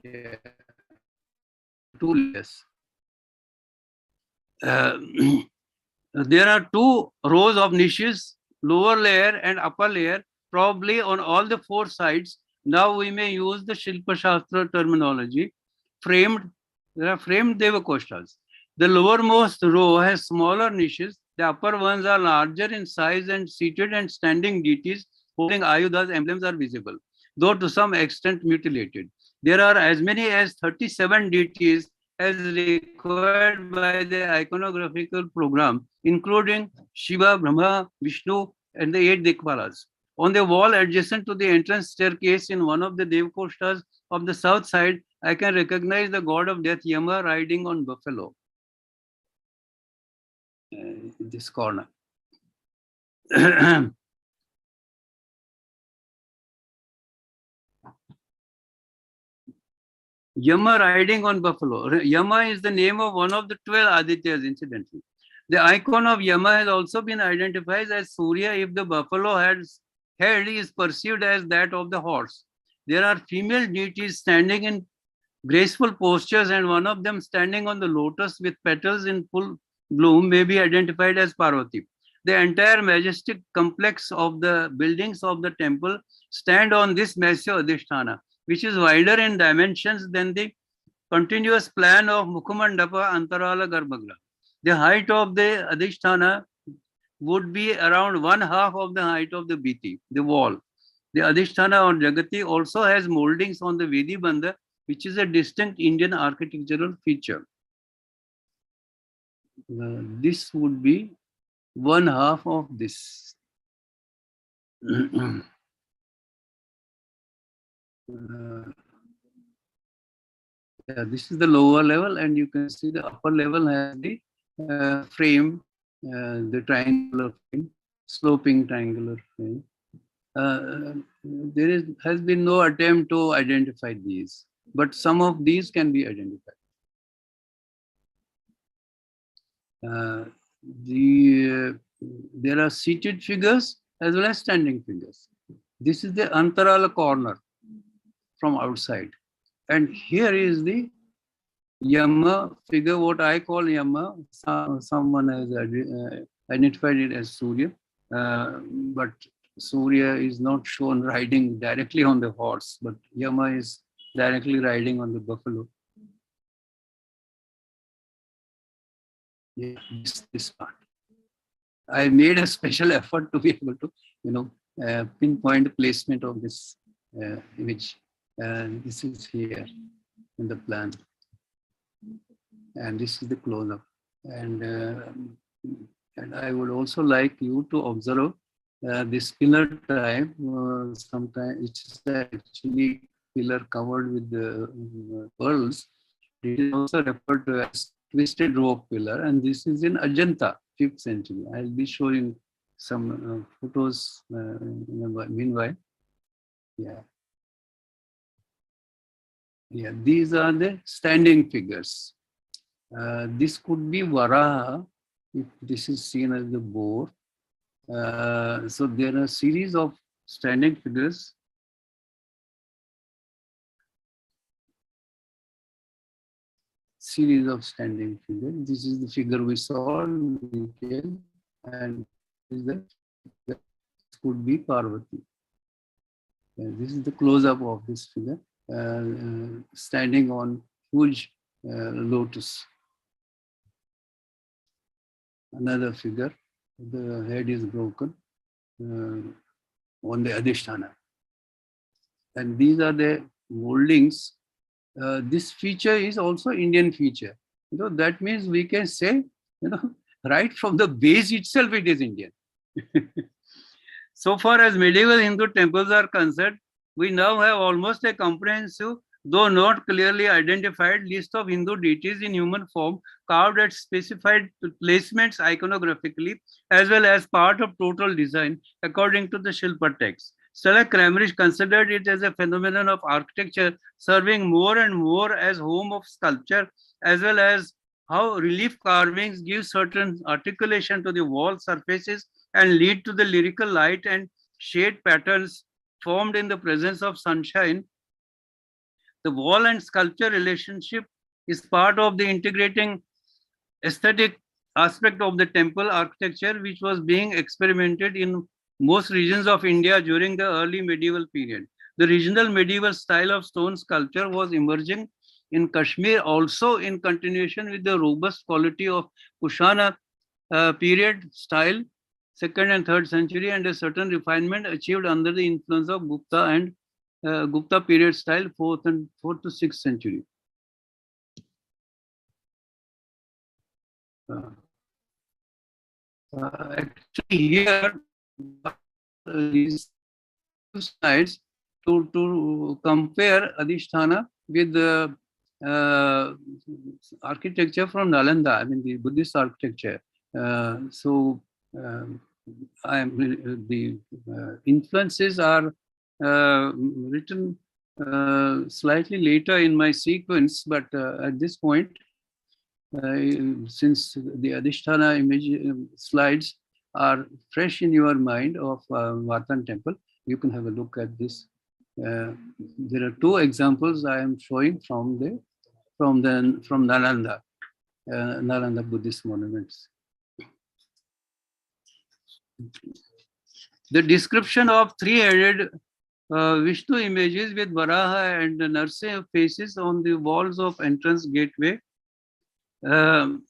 Yeah. 2 layers. There are 2 rows of niches, lower layer and upper layer, probably on all the 4 sides. Now we may use the Shilpa Shastra terminology. There are framed Devakoshas. The lowermost row has smaller niches. The upper ones are larger in size, and seated and standing deities holding ayudas, emblems are visible, though to some extent mutilated. There are as many as 37 deities as required by the iconographical program, including Shiva, Brahma, Vishnu, and the 8 Dikpalas. On the wall adjacent to the entrance staircase in one of the Devkoshas of the south side, I can recognize the god of death Yama riding on buffalo. In this corner. Yama riding on buffalo. Yama is the name of one of the 12 Adityas, incidentally. The icon of Yama has also been identified as Surya if the buffalo head is perceived as that of the horse. There are female deities standing in graceful postures, and one of them standing on the lotus with petals in full bloom may be identified as Parvati. The entire majestic complex of the buildings of the temple stand on this massive Adhisthana, which is wider in dimensions than the continuous plan of Mukhamandapa Antarala Garbhagriha. The height of the Adhisthana would be around 1/2 of the height of the Biti, the wall. The Adhisthana or Jagati also has moldings on the Vedi Bandha, which is a distinct Indian architectural feature. This would be 1/2 of this. Yeah, this is the lower level, and you can see the upper level has the frame, the triangular frame, sloping triangular frame. There has been no attempt to identify these, but some of these can be identified. There are seated figures as well as standing figures. This is the Antarala corner from outside. And here is the Yama figure, what I call Yama. Someone has identified it as Surya, but Surya is not shown riding directly on the horse, but Yama is directly riding on the buffalo. Yeah, this part. I made a special effort to be able to, pinpoint placement of this image. This is here in the plan, and this is the close-up. And I would also like you to observe this pillar type. Sometimes it's actually pillar covered with the pearls. It is also referred to as twisted rope pillar, and this is in Ajanta, 5th century. I'll be showing some photos meanwhile. Yeah, these are the standing figures. This could be Varaha, if this is seen as the boar. So there are a series of standing figures. Series of standing figures. This is the figure we saw in detail, and this could be Parvati. This is the close-up of this figure. Standing on huge lotus. Another figure, the head is broken on the Adhisthana. And these are the moldings. This feature is also Indian feature. That means we can say, right from the base itself, it is Indian. So far as medieval Hindu temples are concerned, we now have almost a comprehensive, though not clearly identified, list of Hindu deities in human form carved at specified placements iconographically, as well as part of total design according to the Shilpa text. Stella Kramrisch considered it as a phenomenon of architecture serving more and more as home of sculpture, as well as how relief carvings give certain articulation to the wall surfaces and lead to the lyrical light and shade patterns formed in the presence of sunshine. The wall and sculpture relationship is part of the integrating aesthetic aspect of the temple architecture, which was being experimented in most regions of India during the early medieval period. The regional medieval style of stone sculpture was emerging in Kashmir, also in continuation with the robust quality of Kushana period style, 2nd and 3rd century, and a certain refinement achieved under the influence of Gupta and Gupta period style, 4th to 6th century. Actually, here these two slides to compare Adhisthana with the architecture from Nalanda, I mean the Buddhist architecture. The influences are written slightly later in my sequence, but at this point, since the Adhisthana image slides are fresh in your mind of Martand Temple, you can have a look at this. There are two examples I am showing from Nalanda, Nalanda Buddhist monuments. The description of three-headed Vishnu images with Varaha and Narsimha faces on the walls of entrance gateway and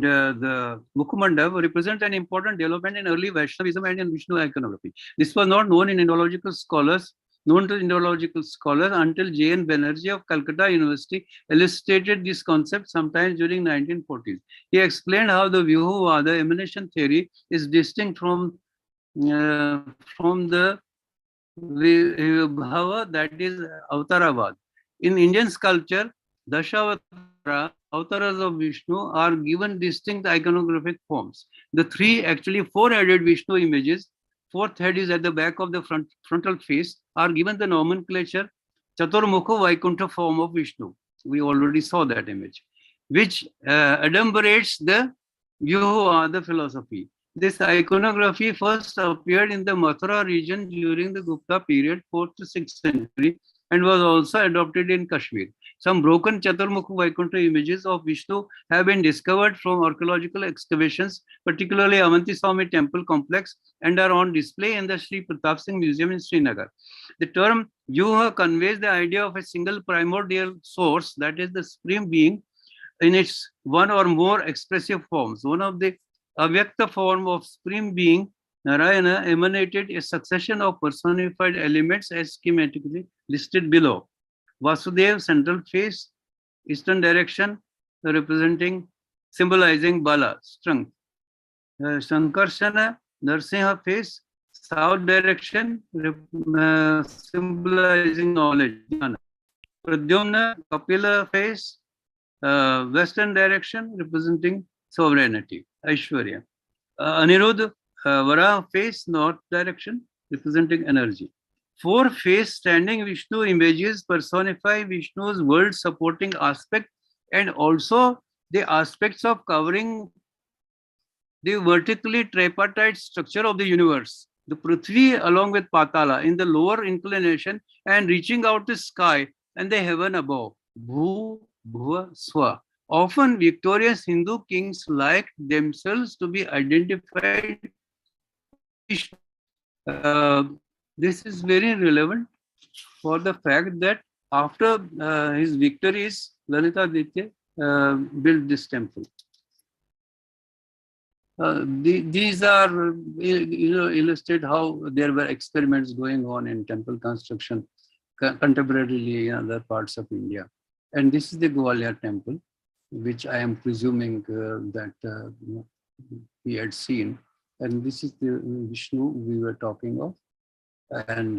the Mukhamandap represent an important development in early Vaishnavism and in Vishnu iconography. This was not known to Indological scholars until J.N. Banerjee of Calcutta University illustrated this concept sometime during 1940s. He explained how the Vyuhavada emanation theory is distinct from the Vibhava, that is Avataravad. In Indian sculpture, Dashavatara, avatars of Vishnu, are given distinct iconographic forms. The three, actually four-headed Vishnu images, fourth head is at the back of the frontal face, are given the nomenclature Chaturmukha Vaikuntha form of Vishnu. We already saw that image, which adumbrates the Vyuhavada philosophy. This iconography first appeared in the Mathura region during the Gupta period, 4th to 6th century, and was also adopted in Kashmir. Some broken Chaturmukha Vaikuntha images of Vishnu have been discovered from archaeological excavations, particularly Avanti Swami Temple complex, and are on display in the Sri Pratap Singh Museum in Srinagar. The term Vyuha conveys the idea of a single primordial source, that is the supreme being, in its one or more expressive forms. One of the Avyakta form of supreme being, Narayana, emanated a succession of personified elements as schematically listed below. Vasudev, central face, eastern direction, symbolizing Bala, strength. Sankarshana, Narsimha face, south direction, symbolizing knowledge. Pradyumna, Kapila face, western direction, representing sovereignty, Aishwarya. Aniruddha, Varaha face, north direction, representing energy. Four face standing Vishnu images personify Vishnu's world supporting aspect and also the aspects of covering the vertically tripartite structure of the universe. The Prithvi along with Patala in the lower inclination and reaching out the sky and the heaven above. Bhu, Bhuva, Swa. Often victorious Hindu kings like themselves to be identified. This is very relevant for the fact that after his victories, Lalitaditya built this temple. These are, illustrate how there were experiments going on in temple construction contemporarily in other parts of India. And this is the Gwalior temple, which I am presuming that we had seen. And this is the Vishnu we were talking of. And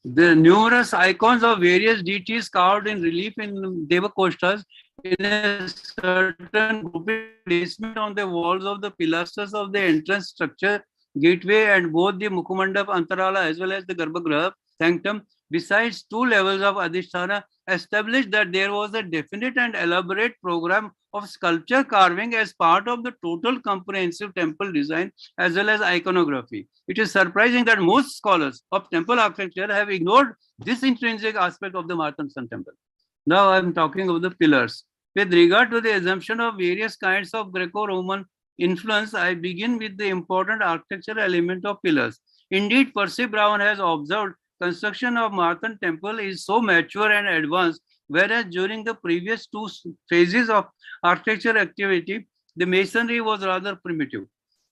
the numerous icons of various deities carved in relief in Devakostas in a certain placement on the walls of the pilasters of the entrance structure, gateway, and both the Mukhamandap Antarala as well as the Garbhagriha sanctum, besides two levels of Adhisthana, established that there was a definite and elaborate program of sculpture carving as part of the total comprehensive temple design as well as iconography. It is surprising that most scholars of temple architecture have ignored this intrinsic aspect of the Martand Sun Temple. Now I am talking of the pillars. With regard to the assumption of various kinds of Graeco Roman influence, I begin with the important architectural element of pillars. Indeed, Percy Brown has observed construction of Martand Temple is so mature and advanced, whereas during the previous two phases of architecture activity, the masonry was rather primitive.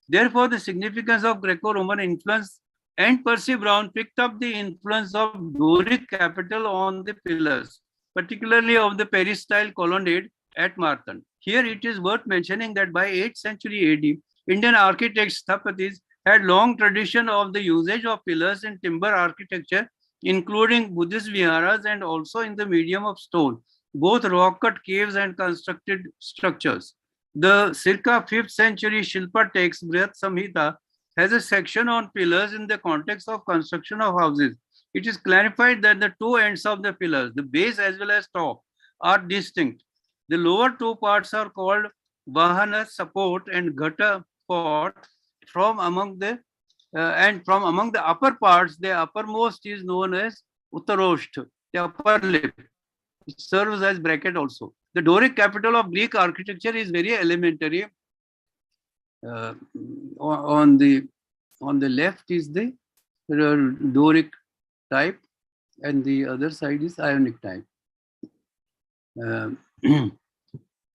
Therefore, the significance of Greco-Roman influence, and Percy Brown picked up the influence of Doric capital on the pillars, particularly of the peristyle colonnade at Martand. Here it is worth mentioning that by 8th century AD, Indian architects, Sthapatis, had long tradition of the usage of pillars in timber architecture, including Buddhist viharas and also in the medium of stone, both rock-cut caves and constructed structures. The circa 5th century Shilpa text, Brihat Samhita, has a section on pillars in the context of construction of houses. it is clarified that the two ends of the pillars, the base as well as top, are distinct. The lower two parts are called Vahana support and Ghata pot. From among the upper parts, the uppermost is known as Uttarosht, the upper lip. It serves as bracket also. The Doric capital of Greek architecture is very elementary. On the left is the Doric type, and the other side is Ionic type.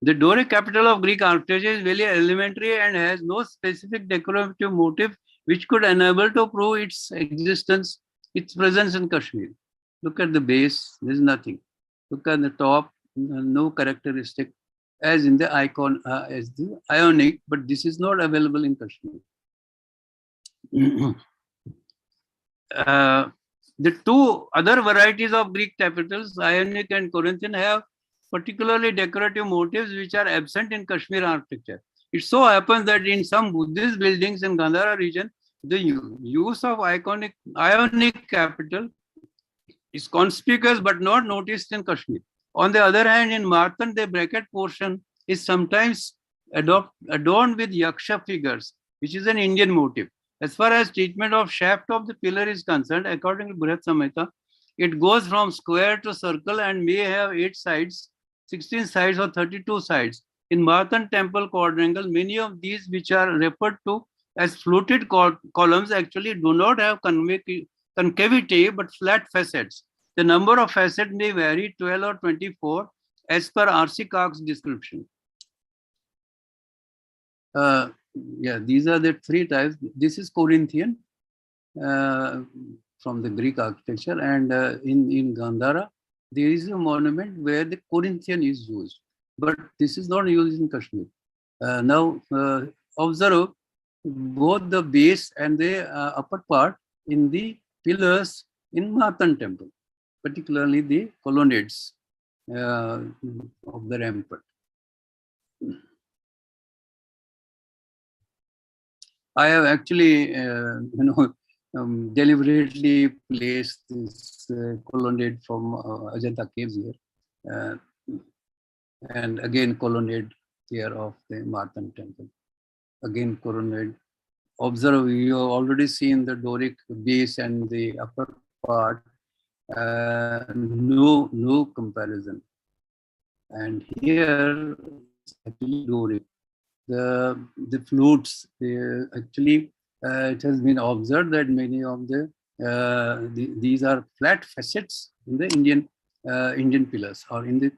The Doric capital of Greek architecture is very elementary and has no specific decorative motive which could enable to prove its existence, its presence in Kashmir. Look at the base, there is nothing. Look at the top, no characteristic as in the icon, as the Ionic, but this is not available in Kashmir. The two other varieties of Greek capitals, Ionic and Corinthian, have particularly decorative motifs which are absent in Kashmir architecture. It so happens that in some Buddhist buildings in Gandhara region, the use of Ionic capital is conspicuous but not noticed in Kashmir. On the other hand, in Martand, the bracket portion is sometimes adorned with yaksha figures, which is an Indian motif. As far as treatment of shaft of the pillar is concerned, according to Brihat Samhita, it goes from square to circle and may have 8 sides, 16 sides or 32 sides. In Martand Temple quadrangle, many of these which are referred to as fluted columns actually do not have concavity but flat facets. The number of facets may vary 12 or 24 as per R.C. Kak's description. These are the 3 types. This is Corinthian from the Greek architecture, and in Gandhara, there is a monument where the Corinthian is used, but this is not used in Kashmir. Now, observe both the base and the upper part in the pillars in Martand Temple, particularly the colonnades of the rampart. I have actually, deliberately placed this colonnade from Ajanta caves here, and again colonnade here of the Martand Temple. Again colonnade. Observe, you have already seen the Doric base and the upper part. No comparison. And here actually Doric. The flutes, actually, it has been observed that many of these are flat facets in the Indian pillars or in the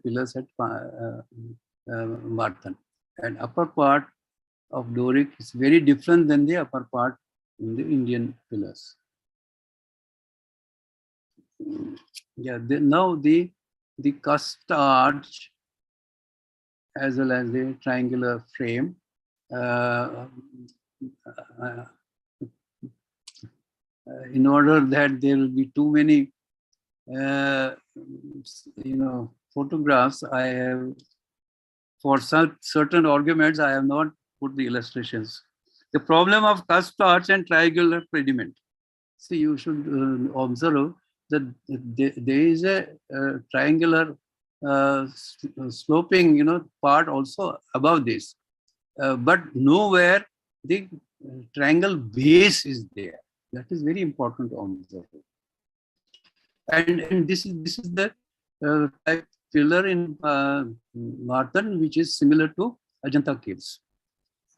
pillars at Martand. And upper part of Doric is very different than the upper part in the Indian pillars. Now the cusped arch as well as the triangular frame. In order that there will be too many, photographs, I have, for certain arguments, I have not put the illustrations. The problem of cusped arch and triangular pediment. See, you should observe that there is a triangular sloping, part also above this, but nowhere the triangle base is there. That is very important to observe. And this is the type pillar in Martand, which is similar to Ajanta caves.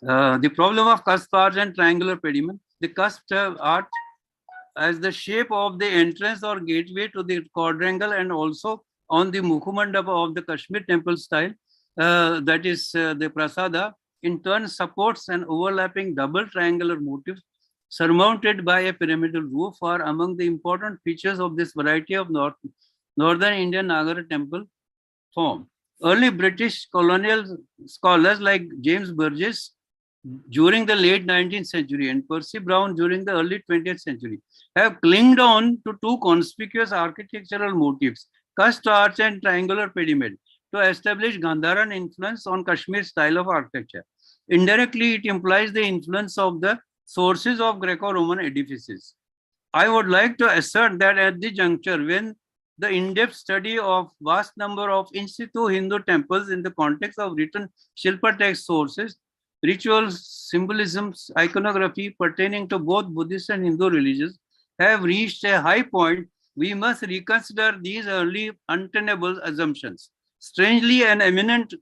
The problem of cusped arch and triangular pediment. The cusped arch as the shape of the entrance or gateway to the quadrangle and also on the Mukhumandapa of the Kashmir temple style, that is the Prasada, in turn supports an overlapping double triangular motif surmounted by a pyramidal roof are among the important features of this variety of northern Indian Nagara temple form. Early British colonial scholars like James Burgess during the late 19th century and Percy Brown during the early 20th century have clinged on to 2 conspicuous architectural motifs, cusped arch and triangular pediment, to establish Gandharan influence on Kashmir style of architecture. Indirectly, it implies the influence of the sources of Greco-Roman edifices. I would like to assert that at the juncture when the in-depth study of vast number of in situ Hindu temples in the context of written Shilpa text sources, rituals, symbolisms, iconography pertaining to both Buddhist and Hindu religions have reached a high point, we must reconsider these early untenable assumptions. Strangely, an eminent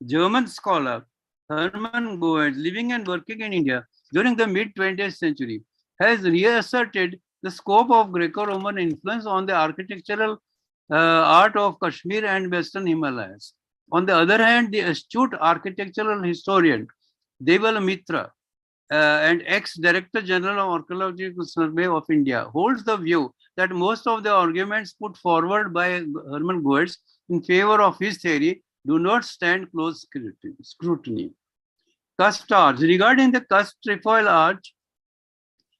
German scholar, Hermann Goetz, living and working in India during the mid-20th century, has reasserted the scope of Greco-Roman influence on the architectural art of Kashmir and Western Himalayas. On the other hand, the astute architectural historian Deval Mitra and ex-Director General of Archaeological Survey of India holds the view that most of the arguments put forward by Hermann Goetz in favor of his theory do not stand close scrutiny. Cust arch. Regarding the cust trefoil arch,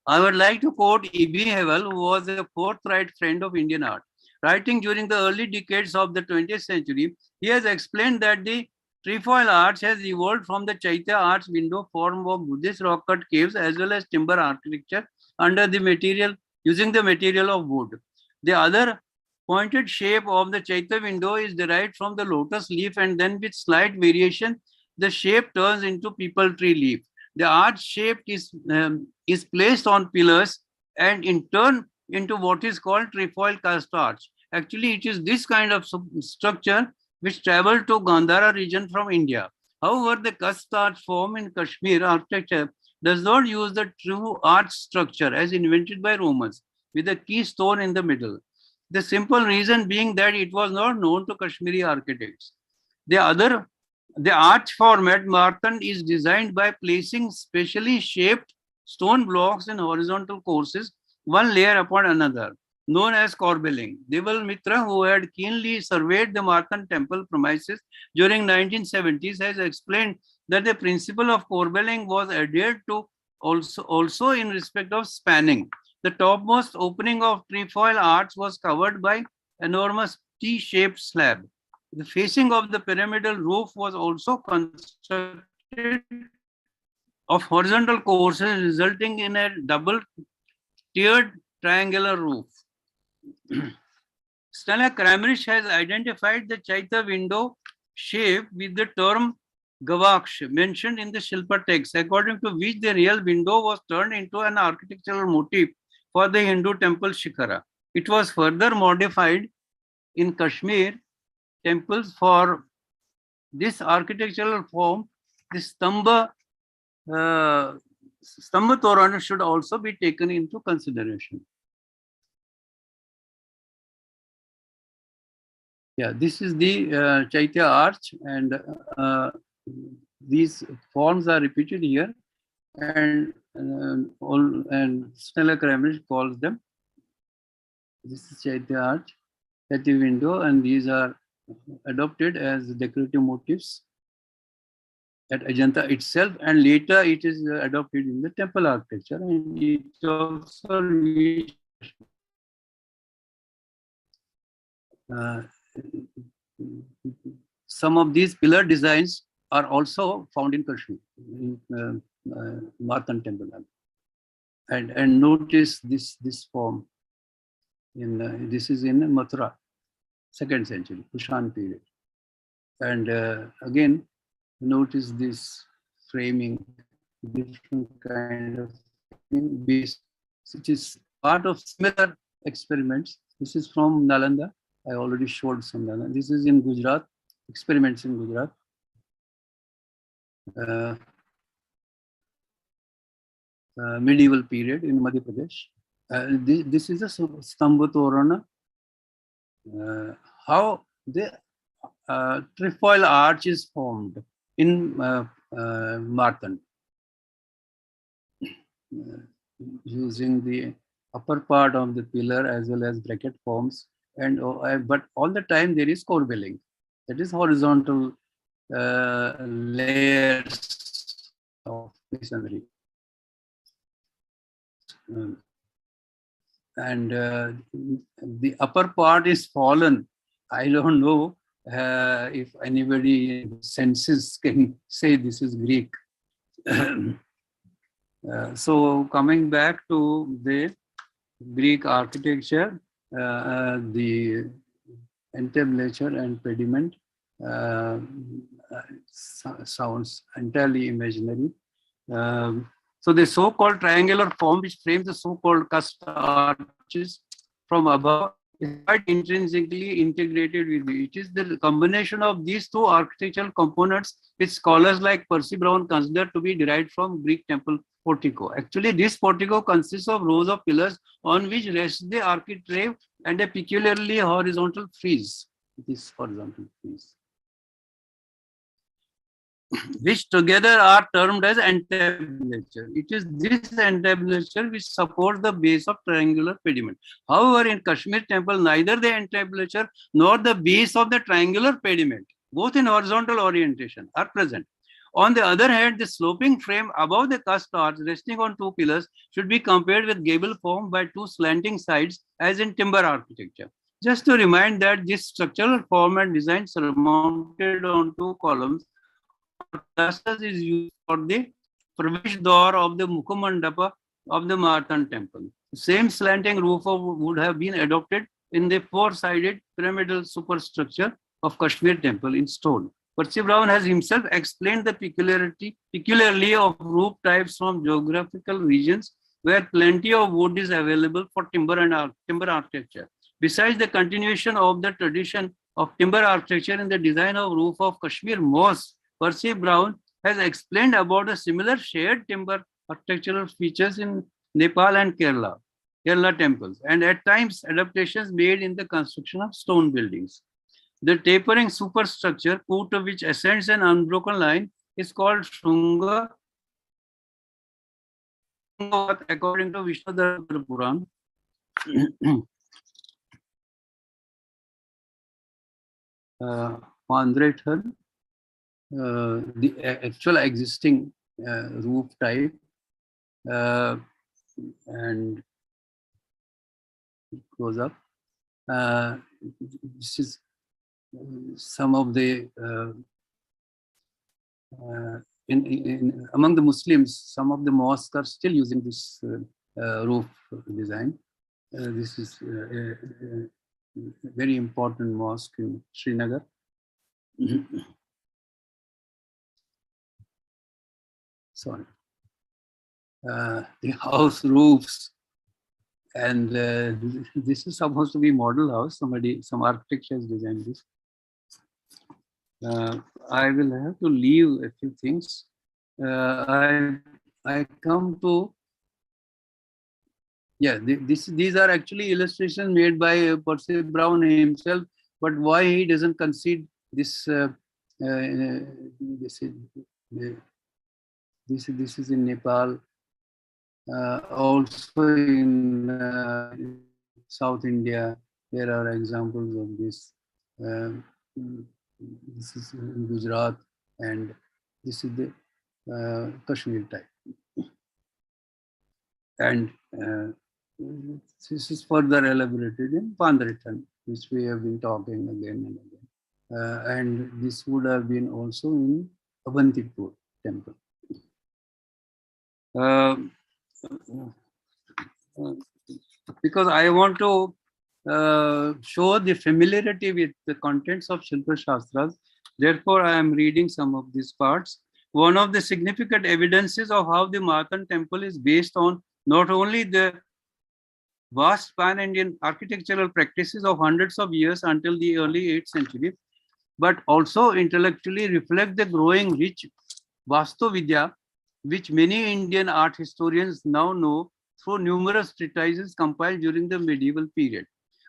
I would like to quote E.B. Hewell, who was a forthright friend of Indian art. Writing during the early decades of the 20th century, he has explained that the trefoil arch has evolved from the Chaitya arch window form of Buddhist rock-cut caves as well as timber architecture using the material of wood. The other pointed shape of the Chaitya window is derived from the lotus leaf, and then with slight variation, the shape turns into peepal tree leaf. The arch shape is placed on pillars and in turn into what is called trefoil cast arch. Actually, it is this kind of structure which traveled to Gandhara region from India. However, the cast arch form in Kashmir architecture does not use the true arch structure as invented by Romans with a keystone in the middle. The simple reason being that it was not known to Kashmiri architects. The arch format Martand is designed by placing specially shaped stone blocks in horizontal courses, one layer upon another, known as corbelling. Deval Mitra, who had keenly surveyed the Martand Temple premises during 1970s, has explained that the principle of corbelling was adhered to also in respect of spanning. The topmost opening of trefoil arch was covered by enormous T-shaped slab. The facing of the pyramidal roof was also constructed of horizontal courses, resulting in a double-tiered triangular roof. Stella Kramrisch has identified the Chaitya window shape with the term Gavaksh mentioned in the Shilpa text, according to which the real window was turned into an architectural motif for the Hindu temple Shikhara. It was further modified in Kashmir temples for this architectural form. This Stamba Torana should also be taken into consideration. Yeah, this is the Chaitya arch, and these forms are repeated here, and Stella Kramrisch calls them. This is Chaitya arch, Chaitya window, and these are adopted as decorative motifs at Ajanta itself, and later it is adopted in the temple architecture, and it also reached some of these pillar designs are also found in Kashmir, in Martand Temple. And notice this form. This is in Mathura, 2nd century, Kushan period. And again, notice this framing, different kind of base, which is part of similar experiments. This is from Nalanda. I already showed some Nalanda. This is in Gujarat, experiments in Gujarat. Medieval period in Madhya Pradesh. This is a Stamba Torana. How the trefoil arch is formed in Martand, using the upper part of the pillar as well as bracket forms, and but all the time there is corbelling, that is horizontal layers of masonry. And the upper part is fallen. I don't know if anybody senses can say this is Greek. So coming back to the Greek architecture, the entablature and pediment sounds entirely imaginary. So the so-called triangular form which frames the so-called cast arches from above is quite intrinsically integrated with it. It is the combination of these two architectural components which scholars like Percy Brown consider to be derived from Greek temple portico. Actually, this portico consists of rows of pillars on which rests the architrave and a peculiarly horizontal frieze. This horizontal frieze, which together are termed as entablature. It is this entablature which supports the base of triangular pediment. However, in Kashmir temple, neither the entablature nor the base of the triangular pediment, both in horizontal orientation, are present. On the other hand, the sloping frame above the cast arch resting on two pillars should be compared with gable formed by two slanting sides as in timber architecture. Just to remind that this structural form and design surmounted on two columns pilasters is used for the Pravesh Door of the Mukhamandapa of the Martand Temple. The same slanting roof would have been adopted in the four-sided pyramidal superstructure of Kashmir Temple in stone. Percy Brown has himself explained the peculiarly of roof types from geographical regions where plenty of wood is available for timber and timber architecture. Besides the continuation of the tradition of timber architecture in the design of roof of Kashmir mosques, Percy Brown has explained about the similar shared timber architectural features in Nepal and Kerala temples, and at times adaptations made in the construction of stone buildings. The tapering superstructure, put which ascends an unbroken line, is called Shunga, according to Vishnu Puran. The actual existing roof type, and it goes up. This is some of the among the Muslims, some of the mosques are still using this roof design. This is a very important mosque in Srinagar. Sorry. The house roofs, and this is supposed to be model house. Some architect has designed this. I will have to leave a few things. I come to, yeah, these are actually illustrations made by Percy Brown himself, but why he doesn't concede this? This is in Nepal, also in South India. There are examples of this. This is in Gujarat, and this is the Kashmir type. And this is further elaborated in Pandritan, which we have been talking again and again. And this would have been also in Avantipur temple. Because I want to show the familiarity with the contents of Shilpa Shastras, therefore I am reading some of these parts. One of the significant evidences of how the Martand Temple is based on not only the vast pan-Indian architectural practices of hundreds of years until the early 8th century, but also intellectually reflect the growing rich Vastu Vidya, which many Indian art historians now know through numerous treatises compiled during the medieval period.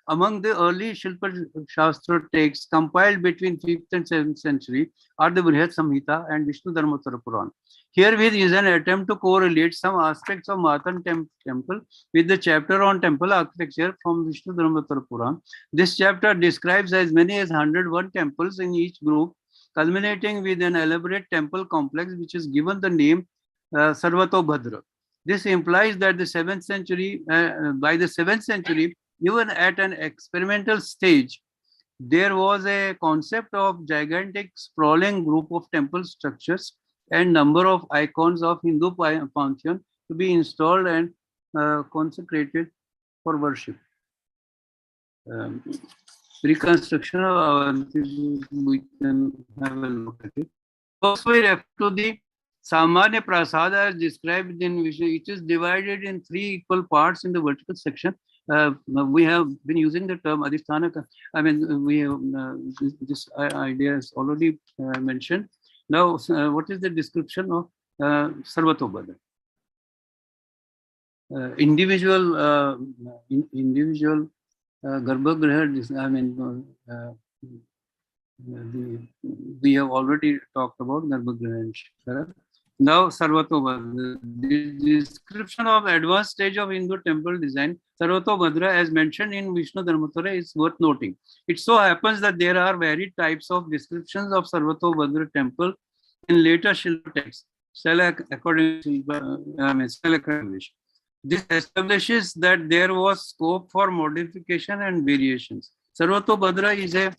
Among the early Shilpa Shastra texts compiled between 5th and 7th century are the Brihat Samhita and Vishnu Dharmottara Puran. Herewith is an attempt to correlate some aspects of Martand Temple with the chapter on temple architecture from Vishnu Dharmottara Puran. This chapter describes as many as 101 temples in each group, culminating with an elaborate temple complex which is given the name Sarvatobhadra. This implies that the 7th century, by the 7th century, even at an experimental stage, there was a concept of gigantic sprawling group of temple structures and number of icons of Hindu pantheon to be installed and consecrated for worship. Reconstruction of Avanti, we can have a look at it. Also, we refer to the Samanya Prasada as described in Vishnu. It is divided in 3 equal parts in the vertical section. We have been using the term Adhisthana. I mean, we have, this idea is already mentioned. Now, what is the description of Sarvatobhadra? Individual Garbhagriha, I mean, we have already talked about Garbhagriha and Shikara. Now, Sarvatobhadra, the description of advanced stage of Hindu temple design, Sarvatobhadra, as mentioned in Vishnu Dharmatara, is worth noting. It so happens that there are varied types of descriptions of Sarvatobhadra temple in later Shilpa texts, according to English. This establishes that there was scope for modification and variations. Sarvatobhadra is a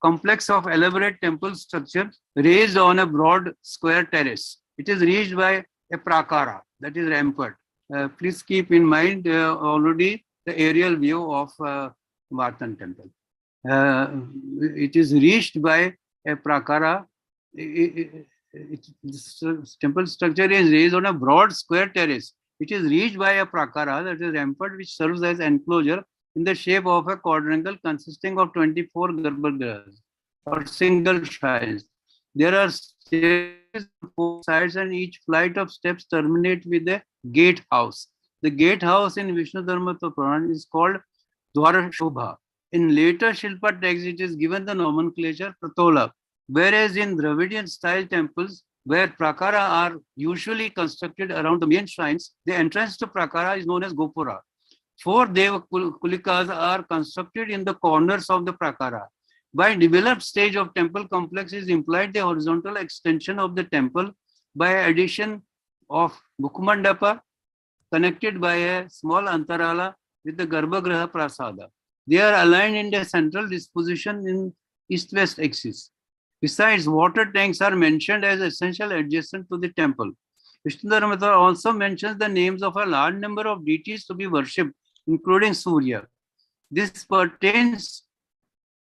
complex of elaborate temple structure raised on a broad square terrace. It is reached by a prakara, that is rampart. Please keep in mind already the aerial view of Martand Temple. It is reached by a prakara. This temple structure is raised on a broad square terrace. It is reached by a prakara, that is rampart, which serves as enclosure in the shape of a quadrangle consisting of 24 garbhagritas or single shrines. There are stairs on 4 sides, and each flight of steps terminate with a gate house. The gate house in Vishnu Dharmatara Purana is called Dwara Shobha. In later Shilpa texts, it is given the nomenclature Pratola, whereas in Dravidian style temples, where prakara are usually constructed around the main shrines, the entrance to prakara is known as Gopura. 4 Deva Kulikas are constructed in the corners of the prakara. By developed stage of temple complex is implied the horizontal extension of the temple by addition of Mukmandapa connected by a small antarala with the Garbhagriha Prasada. They are aligned in their central disposition in east-west axis. Besides, water tanks are mentioned as essential adjacent to the temple. Vishnu Dharmatara also mentions the names of a large number of deities to be worshipped, including Surya. This pertains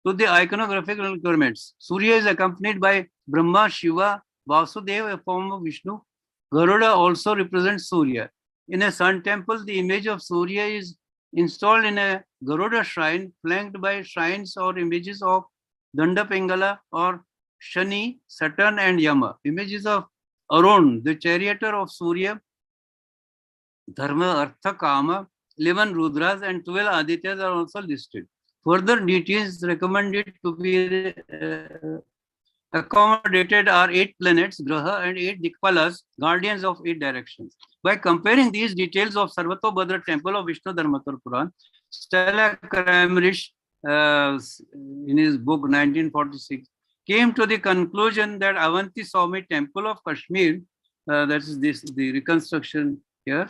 to the iconographic requirements. Surya is accompanied by Brahma, Shiva, Vasudeva, a form of Vishnu. Garuda also represents Surya. In a sun temple, the image of Surya is installed in a Garuda shrine, flanked by shrines or images of Danda Pingala or Shani, Saturn, and Yama. Images of Arun, the charioteer of Surya, Dharma, Artha, Kama, 11 Rudras, and 12 Adityas are also listed. Further deities recommended to be accommodated are 8 planets, Graha, and 8 Dikpalas, guardians of 8 directions. By comparing these details of Sarvatobhadra temple of Vishnu Dharmatara Purana, Stella Kramrish, in his book 1946, came to the conclusion that Avanti Swami temple of Kashmir, that is the reconstruction here,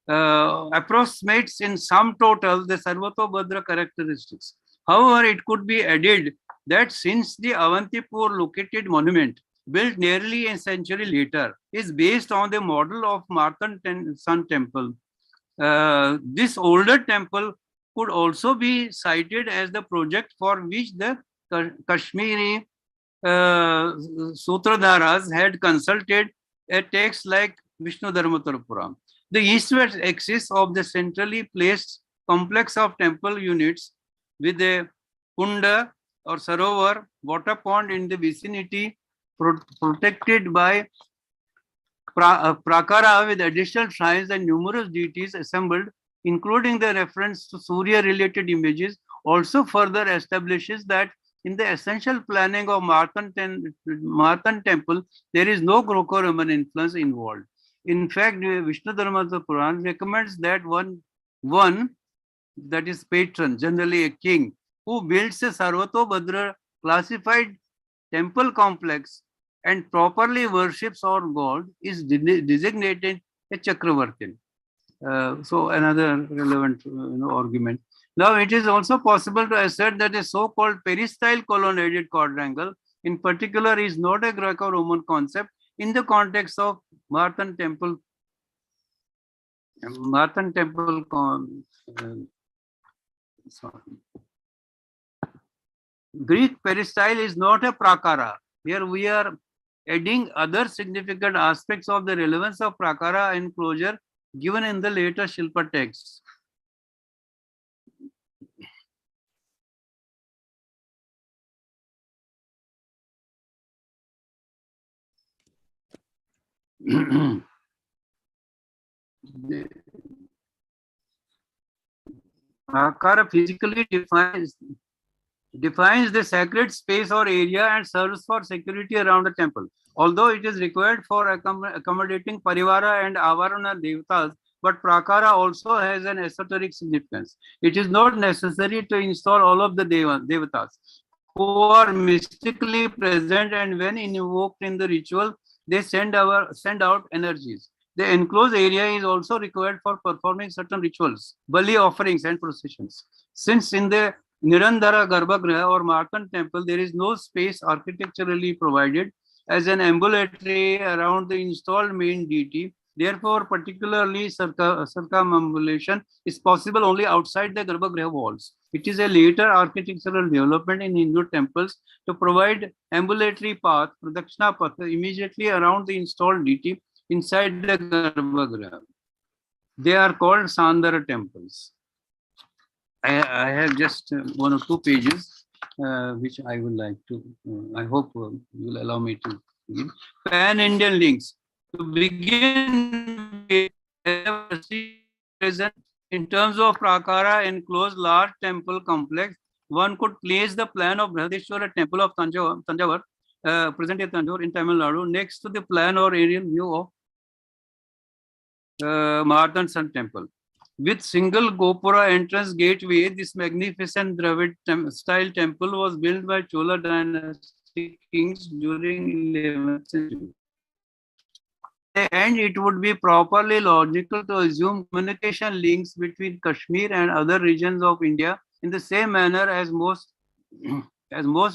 approximates in sum total the Sarvatobhadra characteristics. However, it could be added that since the Avantipur located monument, built nearly a century later, is based on the model of Martand Sun Temple, this older temple could also be cited as the project for which the Kashmiri Sutradharas had consulted a text like Vishnu Dharmatara Purana. The east-west axis of the centrally placed complex of temple units with a kunda or sarovar, water pond in the vicinity, protected by prakara with additional shrines and numerous deities assembled, including the reference to Surya-related images, also further establishes that in the essential planning of Martand Temple, there is no Graeco Roman influence involved. In fact, Vishnu Dharmatara Purana recommends that one that is patron, generally a king, who builds a Sarvatobhadra classified temple complex and properly worships our God is designated a Chakravartin. So another relevant argument. Now it is also possible to assert that a so-called peristyle colonnaded quadrangle in particular is not a Graeco-Roman concept in the context of Martand Temple Sorry. Greek peristyle is not a prakara. Here we are adding other significant aspects of the relevance of prakara enclosure given in the later Shilpa texts. Prakara physically defines the sacred space or area and serves for security around the temple. Although it is required for accommodating parivara and avarana devatas, but prakara also has an esoteric significance. It is not necessary to install all of the devatas who are mystically present, and when invoked in the ritual, they send out energies. The enclosed area is also required for performing certain rituals, bali offerings and processions. Since in the Nirandara Garbhagriha or Martand Temple, there is no space architecturally provided as an ambulatory around the installed main deity. Therefore, particularly circumambulation is possible only outside the Garbhagriha walls. It is a later architectural development in Hindu temples to provide ambulatory path, Pradakshina path, immediately around the installed deity inside the Garbhagriha. They are called Sandara temples. I have just one or two pages which I would like to, I hope you will allow me to read. Pan-Indian links. To begin with, present in terms of prakara enclosed large temple complex, one could place the plan of Brihadeshwara temple of Tanjavur, present-day Tanjore in Tamil Nadu, next to the plan or aerial view of Martand Sun Temple. With single Gopura entrance gateway, this magnificent derived style temple was built by Chola dynasty kings during 11th century. And it would be properly logical to assume communication links between Kashmir and other regions of India in the same manner as most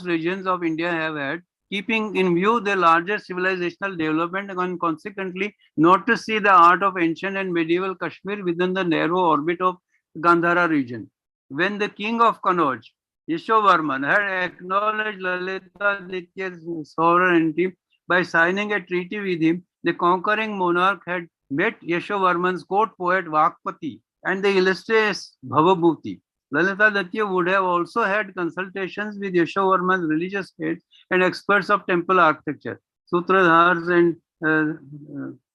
regions of India have had, keeping in view the larger civilizational development and consequently not to see the art of ancient and medieval Kashmir within the narrow orbit of Gandhara region. When the king of Kannauj, Yashovarman, had acknowledged Lalitaditya's sovereignty by signing a treaty with him, the conquering monarch had met Yashovarman's court poet Vakpati and the illustrious Bhavabhuti. Lalitaditya would have also had consultations with Yashovarman's religious heads and experts of temple architecture, Sutradhars and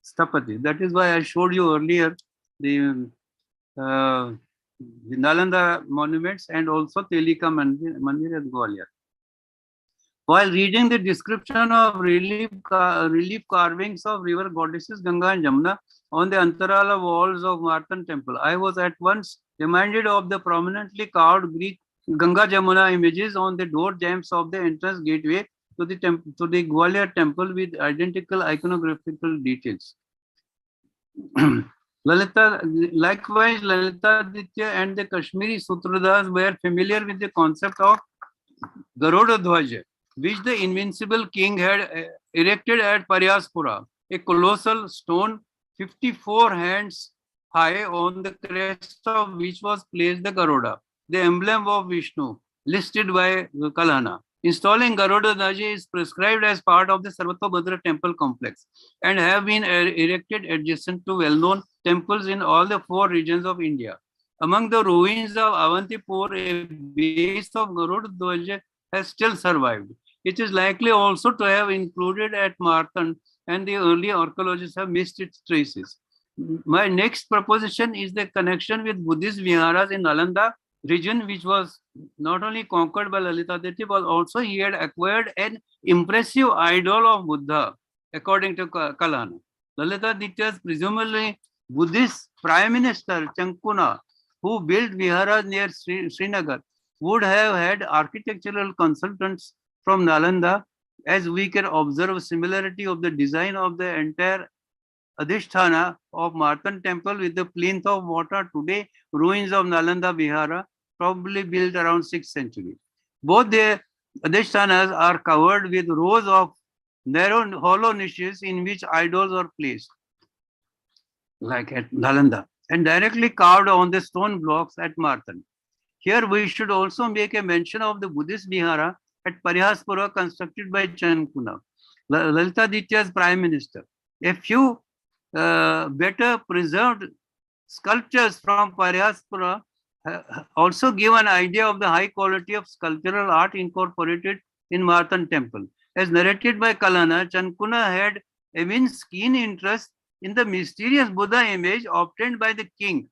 Sthapati. That is why I showed you earlier the Nalanda monuments and also Telika Mandir at Gwalior. While reading the description of relief carvings of river goddesses Ganga and Jamuna on the Antarala walls of Martand Temple, I was at once reminded of the prominently carved Greek Ganga Jamuna images on the door jambs of the entrance gateway to the Gwalior temple with identical iconographical details. Likewise, Lalitaditya and the Kashmiri Sutradhars were familiar with the concept of Garuda Dhwaja, which the invincible king had erected at Paryaspura, a colossal stone 54 hands high on the crest of which was placed the Garuda, the emblem of Vishnu, listed by Kalhana. Installing Garuda Dhwaja is prescribed as part of the Sarvatobhadra temple complex and have been erected adjacent to well-known temples in all the 4 regions of India. Among the ruins of Avantipur, a base of Garuda Dhwaja has still survived. It is likely also to have included at Martand, and the early archaeologists have missed its traces. My next proposition is the connection with Buddhist viharas in Nalanda region, which was not only conquered by Lalitaditya, but also he had acquired an impressive idol of Buddha, according to Kalhana. Lalitaditya's presumably Buddhist prime minister, Chankuna, who built viharas near Srinagar, would have had architectural consultants from Nalanda, as we can observe similarity of the design of the entire Adhisthana of Martand Temple with the plinth of water today, ruins of Nalanda Vihara, probably built around 6th century. Both the Adhishthanas are covered with rows of narrow hollow niches in which idols are placed, like at Nalanda, and directly carved on the stone blocks at Martand. Here we should also make a mention of the Buddhist Vihara at Parihaspura constructed by Chankuna, Lalitaditya's prime minister. A few better preserved sculptures from Parihaspura also give an idea of the high quality of sculptural art incorporated in Martand Temple. As narrated by Kalana, Chankuna had evinced keen interest in the mysterious Buddha image obtained by the king,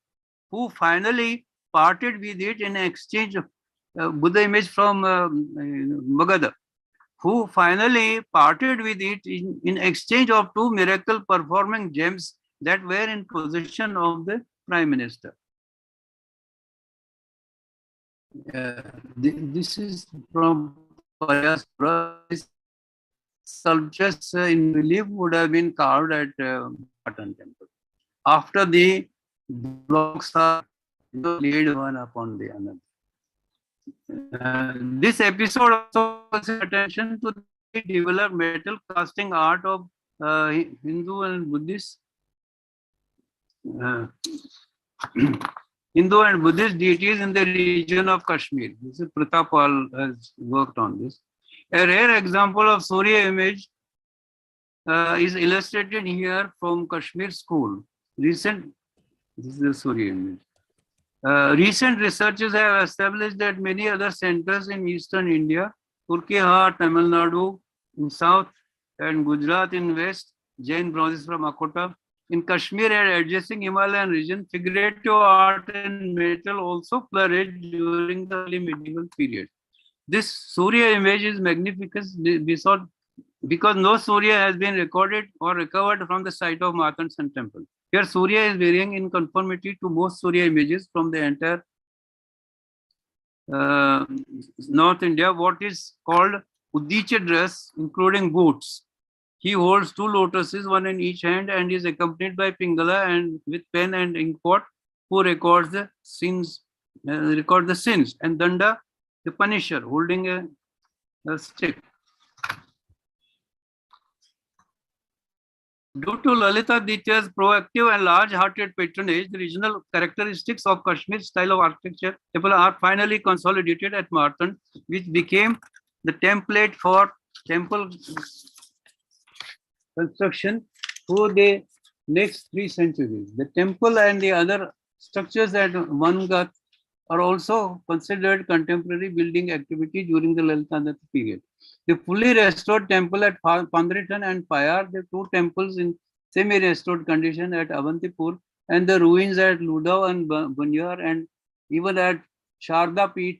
who finally parted with it in exchange of Buddha image from Magadha, who finally parted with it in exchange of two miracle performing gems that were in possession of the prime minister. This is from Parihaspura. Sculptures in relief would have been carved at Martand Temple. After the blocks are laid one upon the other. This episode also calls attention to the developed metal casting art of Hindu and Buddhist Hindu and Buddhist deities in the region of Kashmir. This is Pratapal has worked on this. A rare example of Surya image is illustrated here from Kashmir school. This is the Surya image. Recent researchers have established that many other centers in eastern India, Turkey, Tamil Nadu in south, and Gujarat in west, Jain bronzes from Akota. In Kashmir and adjacent Himalayan region, figurative art and metal also flourished during the early medieval period. This Surya image is magnificent because no Surya has been recorded or recovered from the site of Martand Sun Temple. Here, Surya is varying in conformity to most Surya images from the entire North India, what is called Udicha dress, including boots. He holds two lotuses, one in each hand, and is accompanied by Pingala and with pen and inkpot, who records the sins, and Danda, the punisher, holding a stick. Due to Lalitaditya's proactive and large-hearted patronage, the regional characteristics of Kashmir style of architecture are finally consolidated at Martand, which became the template for temple construction for the next 3 centuries. The temple and the other structures at Vangat are also considered contemporary building activity during the Lalitaditya period. The fully restored temple at Pandritan and Payar, the 2 temples in semi-restored condition at Avantipur, and the ruins at Ludav and Bunyar, and even at Sharda Peeth,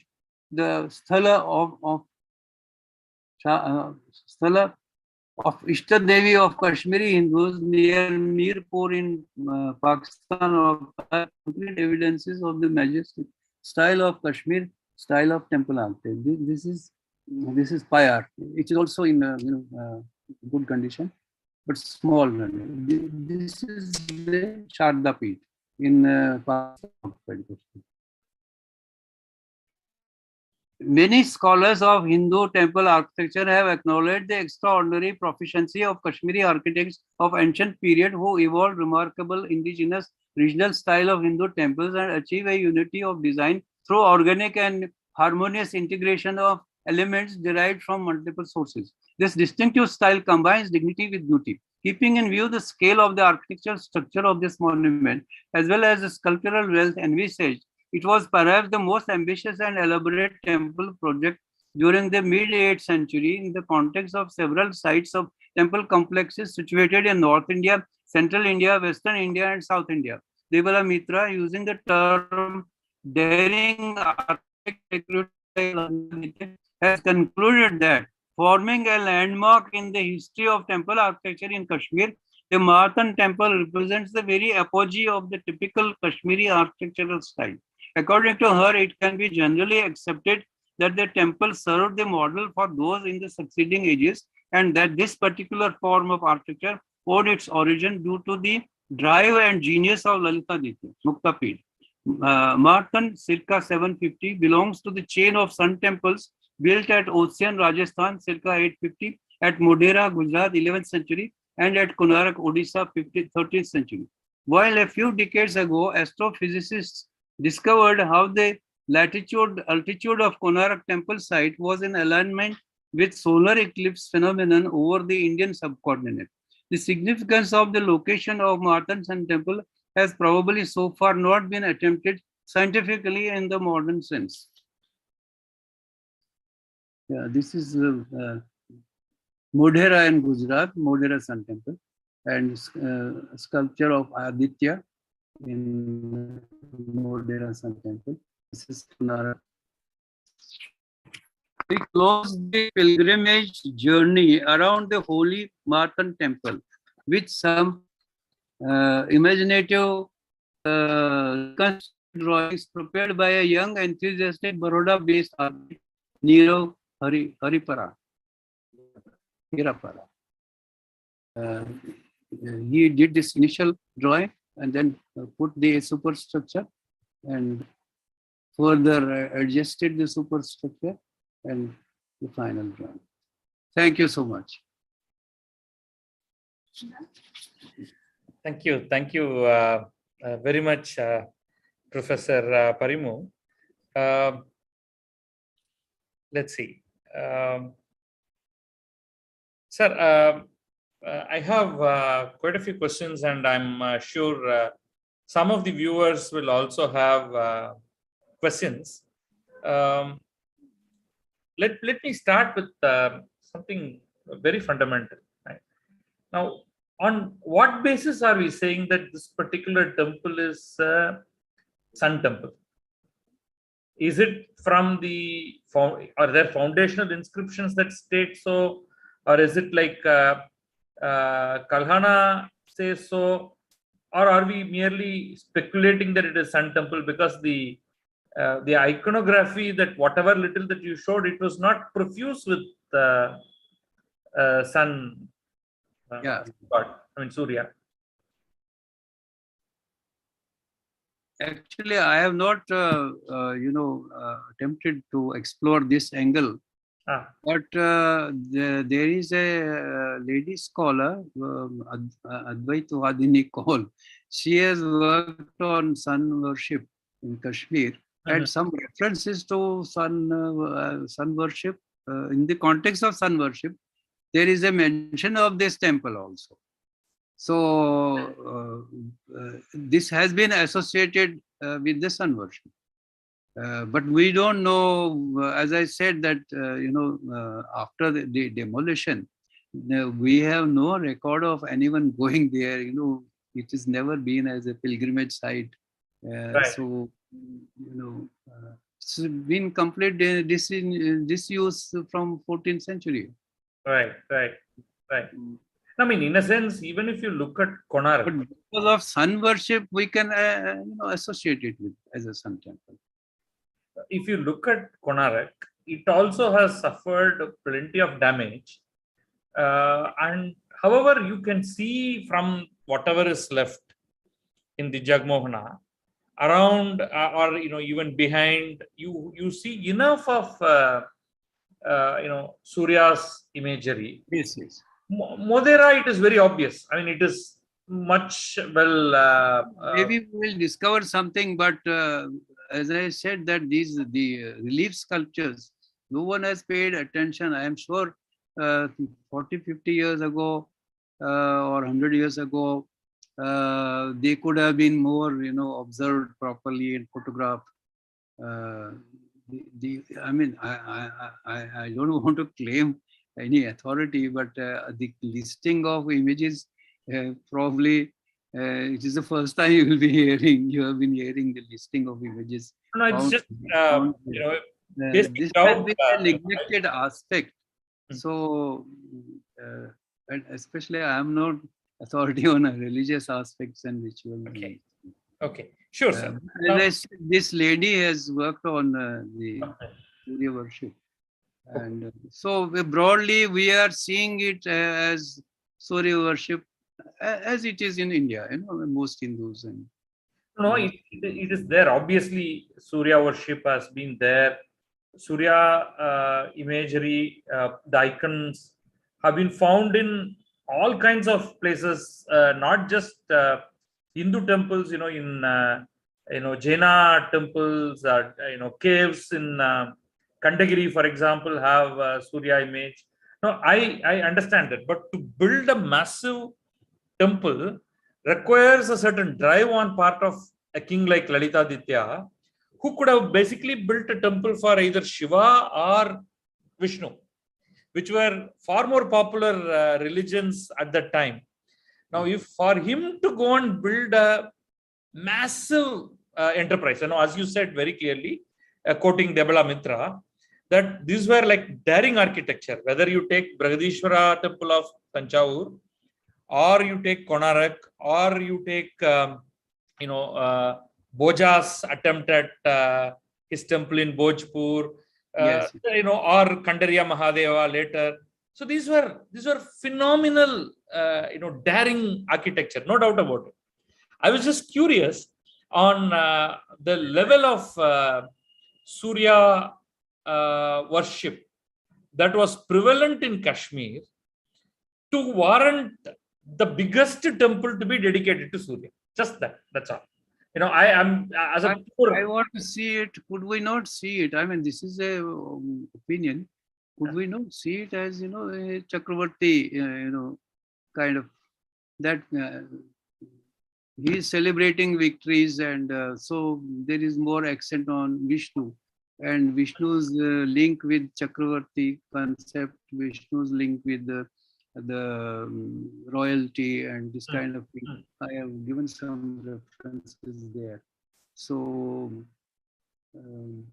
the sthala of Ishtadevi of Kashmiri Hindus near Mirpur in Pakistan are complete evidences of the majestic style of Kashmir, style of temple architecture. This is Payar. It is also in good condition, but small. This is the Sharda Peeth in Pakistan. Many scholars of Hindu temple architecture have acknowledged the extraordinary proficiency of Kashmiri architects of ancient period who evolved remarkable indigenous regional style of Hindu temples and achieve a unity of design through organic and harmonious integration of elements derived from multiple sources. This distinctive style combines dignity with beauty, keeping in view the scale of the architectural structure of this monument as well as the sculptural wealth envisaged. It was perhaps the most ambitious and elaborate temple project during the mid-8th century in the context of several sites of temple complexes situated in North India, Central India, Western India, and South India. Devala Mitra, using the term daring architecture, has concluded that forming a landmark in the history of temple architecture in Kashmir, the Martand Temple represents the very apogee of the typical Kashmiri architectural style. According to her, it can be generally accepted that the temple served the model for those in the succeeding ages, and that this particular form of architecture owed its origin due to the drive and genius of Lalitaditya, Muktapid. Martand, circa 750, belongs to the chain of sun temples built at Ossian, Rajasthan, circa 850, at Modhera, Gujarat, 11th century, and at Konark, Odisha, 13th century. While a few decades ago, astrophysicists discovered how the latitude, altitude of Konark temple site was in alignment with solar eclipse phenomenon over the Indian subcontinent. The significance of the location of Martand Sun Temple has probably so far not been attempted scientifically in the modern sense. Yeah, this is Modhera in Gujarat, Modhera Sun Temple, and sculpture of Aditya in Modhera Sun Temple. This is Konark. We close the pilgrimage journey around the holy Martand Temple with some imaginative drawings prepared by a young enthusiastic Baroda-based artist, Nirav Hirapara. He did this initial drawing and then put the superstructure and further adjusted the superstructure and the final drawing. Thank you so much. Thank you very much, Professor Parimoo. Let's see. Sir, I have quite a few questions, and I'm sure some of the viewers will also have questions. Let me start with something very fundamental. Right? Now, on what basis are we saying that this particular temple is Sun Temple? Is it from the, are there foundational inscriptions that state so, or is it like Kalhana says so, or are we merely speculating that it is Sun Temple because the iconography, that whatever little that you showed, it was not profuse with sun. Yeah. God, I mean Surya. Actually, I have not, attempted to explore this angle. But there is a lady scholar, Advaitavadini Kaul. She has worked on sun worship in Kashmir. And some references to sun worship. In the context of sun worship, there is a mention of this temple also. So this has been associated with the sun worship. But we don't know, as I said, that, after the demolition, we have no record of anyone going there. It has never been as a pilgrimage site. Right. So, it's been complete disuse from 14th century. Right. I mean, in a sense, even if you look at Konark, but because of sun worship, we can associate it with as a sun temple. If you look at Konark, it also has suffered plenty of damage. And however, you can see from whatever is left in the Jagmohana, around or even behind, you see enough of Surya's imagery. Yes. Modhera, it is very obvious. I mean, it is much maybe we will discover something, but as I said, that the relief sculptures, no one has paid attention. I am sure 40, 50 years ago or 100 years ago, they could have been more, observed properly and photographed. I mean, I don't want to claim any authority, but the listing of images probably it is the first time you have been hearing the listing of images. No, it's just this has been a neglected aspect. So, and especially I am not authority on religious aspects and ritual. Okay, sure, sir. As I said, this lady has worked on the Surya worship. And so broadly, we are seeing it as Surya worship as it is in India, most Hindus. And no, it is there. Obviously, Surya worship has been there. Surya imagery, the icons have been found in all kinds of places, not just Hindu temples, in Jaina temples, caves in Kandagiri, for example, have Surya image. No, I understand that, but to build a massive temple requires a certain drive on part of a king like Lalitaditya, who could have basically built a temple for either Shiva or Vishnu, which were far more popular religions at that time. Now, if for him to go and build a massive enterprise, as you said very clearly, quoting Debala Mitra, that these were like daring architecture, whether you take Brihadishwara temple of Tanjavur, or you take Konarak, or you take, Boja's attempt at his temple in Bhojpur, Yes. or Kandariya Mahadeva later. So these were phenomenal, daring architecture, no doubt about it. I was just curious on the level of Surya worship that was prevalent in Kashmir to warrant the biggest temple to be dedicated to Surya. Just that. That's all. I am as a I want to see it. Could we not see it? I mean, this is a opinion. Could we not see it as a Chakravarti, kind of that he is celebrating victories, and so there is more accent on Vishnu and Vishnu's link with Chakravarti concept, Vishnu's link with the royalty and this kind of thing. I have given some references there. So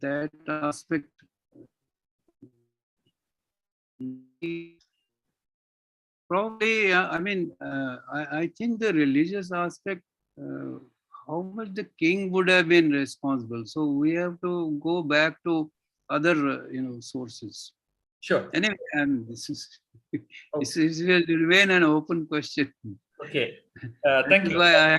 that aspect probably, I think the religious aspect, how much the king would have been responsible. So we have to go back to other, sources. Sure. Anyway, this will remain an open question. Okay. Thank you. Why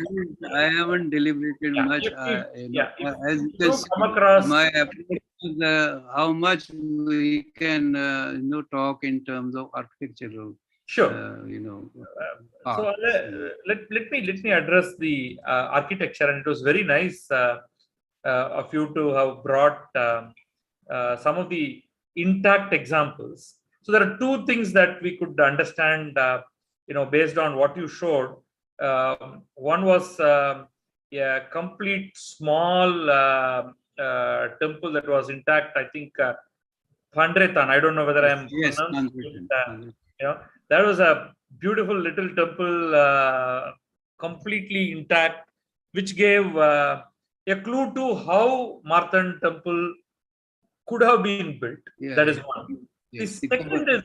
I haven't deliberated much. As you can see, come across my approach is how much we can, talk in terms of architectural. Sure. Parts. So let me address the architecture, and it was very nice of you to have brought some of the intact examples. So there are two things that we could understand, based on what you showed. One was a complete small temple that was intact. I think Pandretan. I don't know whether I'm pronouncing it. That was a beautiful little temple, completely intact, which gave a clue to how Martand Temple could have been built. That is one. The second is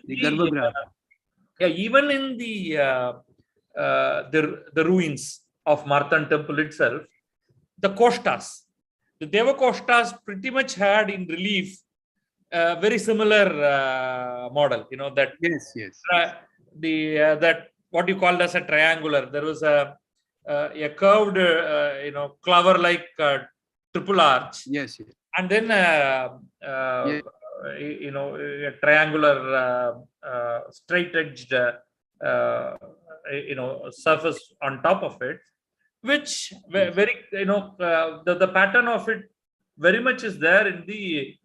even in the ruins of Martand Temple itself, the Kostas, the Deva Kostas pretty much had in relief very similar model. That that what you called as a triangular. There was a curved, clover-like triple arch. Yes. And then a triangular straight-edged surface on top of it, which very the pattern of it very much is there in the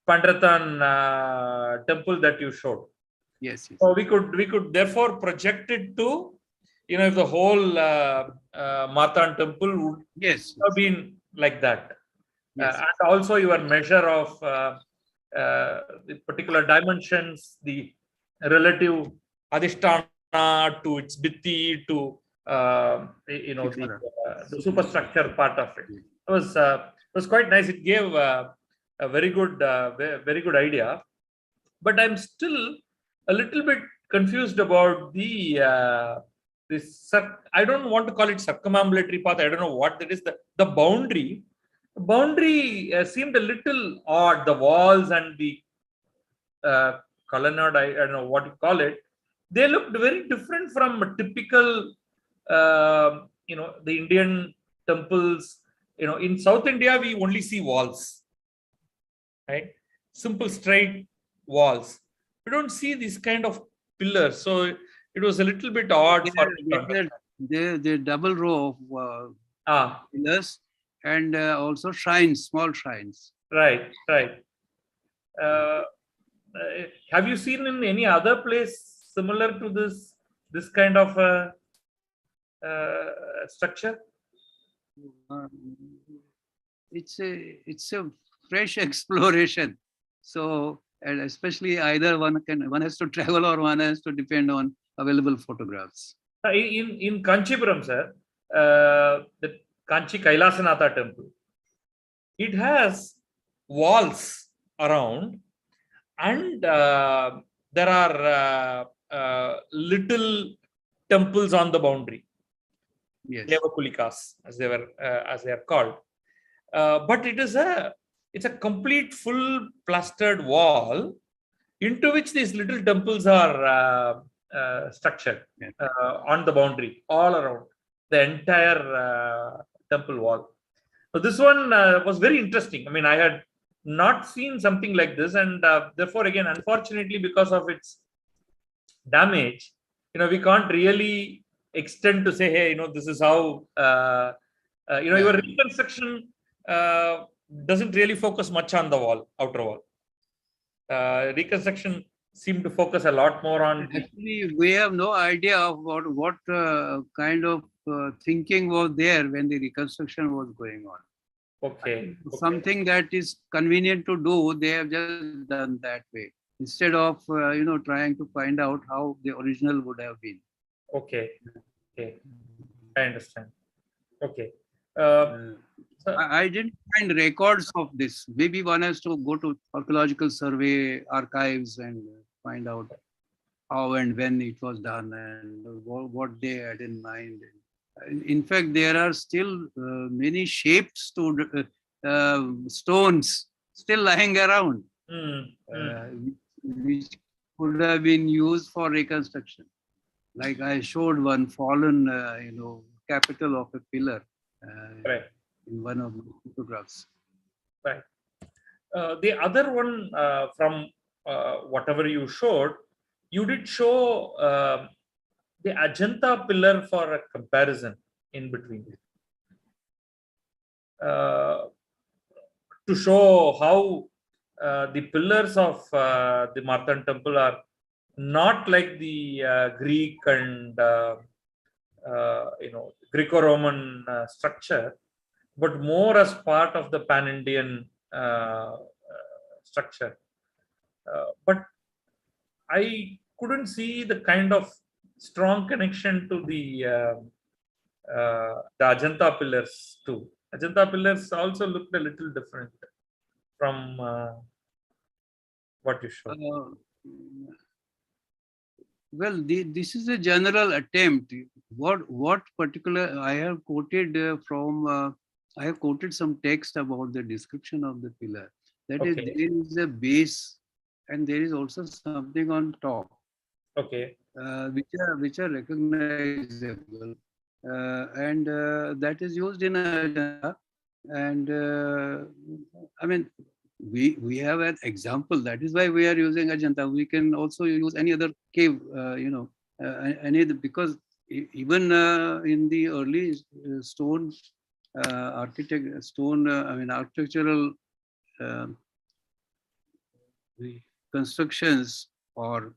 Pandratan temple that you showed. Yes. So we could therefore project it to if the whole Martand temple would have been like that. And also your measure of the particular dimensions, the relative adhisthana to its bitti to the superstructure part of it. It was quite nice. It gave a very good idea. But I'm still a little bit confused about the I don't want to call it circumambulatory path. I don't know what that is. The boundary. The boundary seemed a little odd. The walls and the colonnade, I don't know what you call it. They looked very different from a typical, the Indian temples. In South India, we only see walls, right? Simple straight walls. We don't see this kind of pillars. So it was a little bit odd. The double row of pillars. and also shrines, small shrines. Right, right. Have you seen in any other place similar to this kind of structure? It's a fresh exploration. So, and especially either one has to travel or one has to depend on available photographs. In Kanchipuram, sir, the Kanchi Kailasanatha temple, it has walls around, and there are little temples on the boundary. Yes. Devakulikas, as they are called. But it's a complete full plastered wall into which these little temples are structured on the boundary all around the entire temple wall. So this one was very interesting. I mean, I had not seen something like this, and therefore, again, unfortunately, because of its damage, we can't really extend to say, hey, this is how your reconstruction doesn't really focus much on the wall, outer wall. Reconstruction seemed to focus a lot more on. Actually, we have no idea of what kind of thinking was there when the reconstruction was going on. Okay. Something that is convenient to do, they have just done that way instead of trying to find out how the original would have been. Okay. I understand. Okay. I didn't find records of this. Maybe one has to go to archaeological survey archives and find out how and when it was done and what they had in mind. In fact, there are still many shaped stones still lying around, which could have been used for reconstruction. Like I showed one fallen, capital of a pillar in one of the photographs. Right. The other one from whatever you showed, you did show the Ajanta pillar for a comparison in between. To show how the pillars of the Martand temple are not like the Greek and Graeco Roman structure, but more as part of the Pan-Indian structure. But I couldn't see the kind of strong connection to the Ajanta pillars too. Ajanta pillars also looked a little different from what you showed. Well, this is a general attempt. What particular I have quoted I have quoted some text about the description of the pillar. That is, there is a base and there is also something on top. Okay. Which are recognizable, and that is used in Ajanta. And I mean, we have an example. That is why we are using Ajanta. We can also use any other cave, because even in the early stone architectural constructions or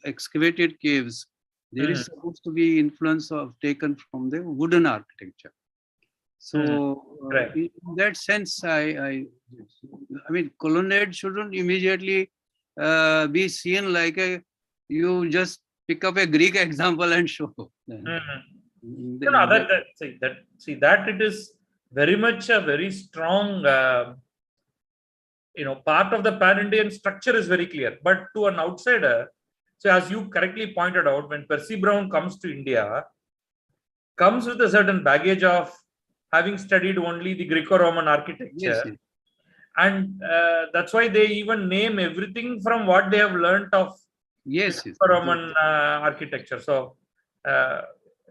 excavated caves, there is supposed to be influence taken from the wooden architecture. So in that sense, I mean, colonnade shouldn't immediately be seen like you just pick up a Greek example and show. That it is very much a very strong, part of the Pan-Indian structure is very clear. But to an outsider, so as you correctly pointed out, when Percy Brown comes to India, comes with a certain baggage of having studied only the Greco-Roman architecture. Yes. And that's why they even name everything from what they have learnt of Greco-Roman architecture. So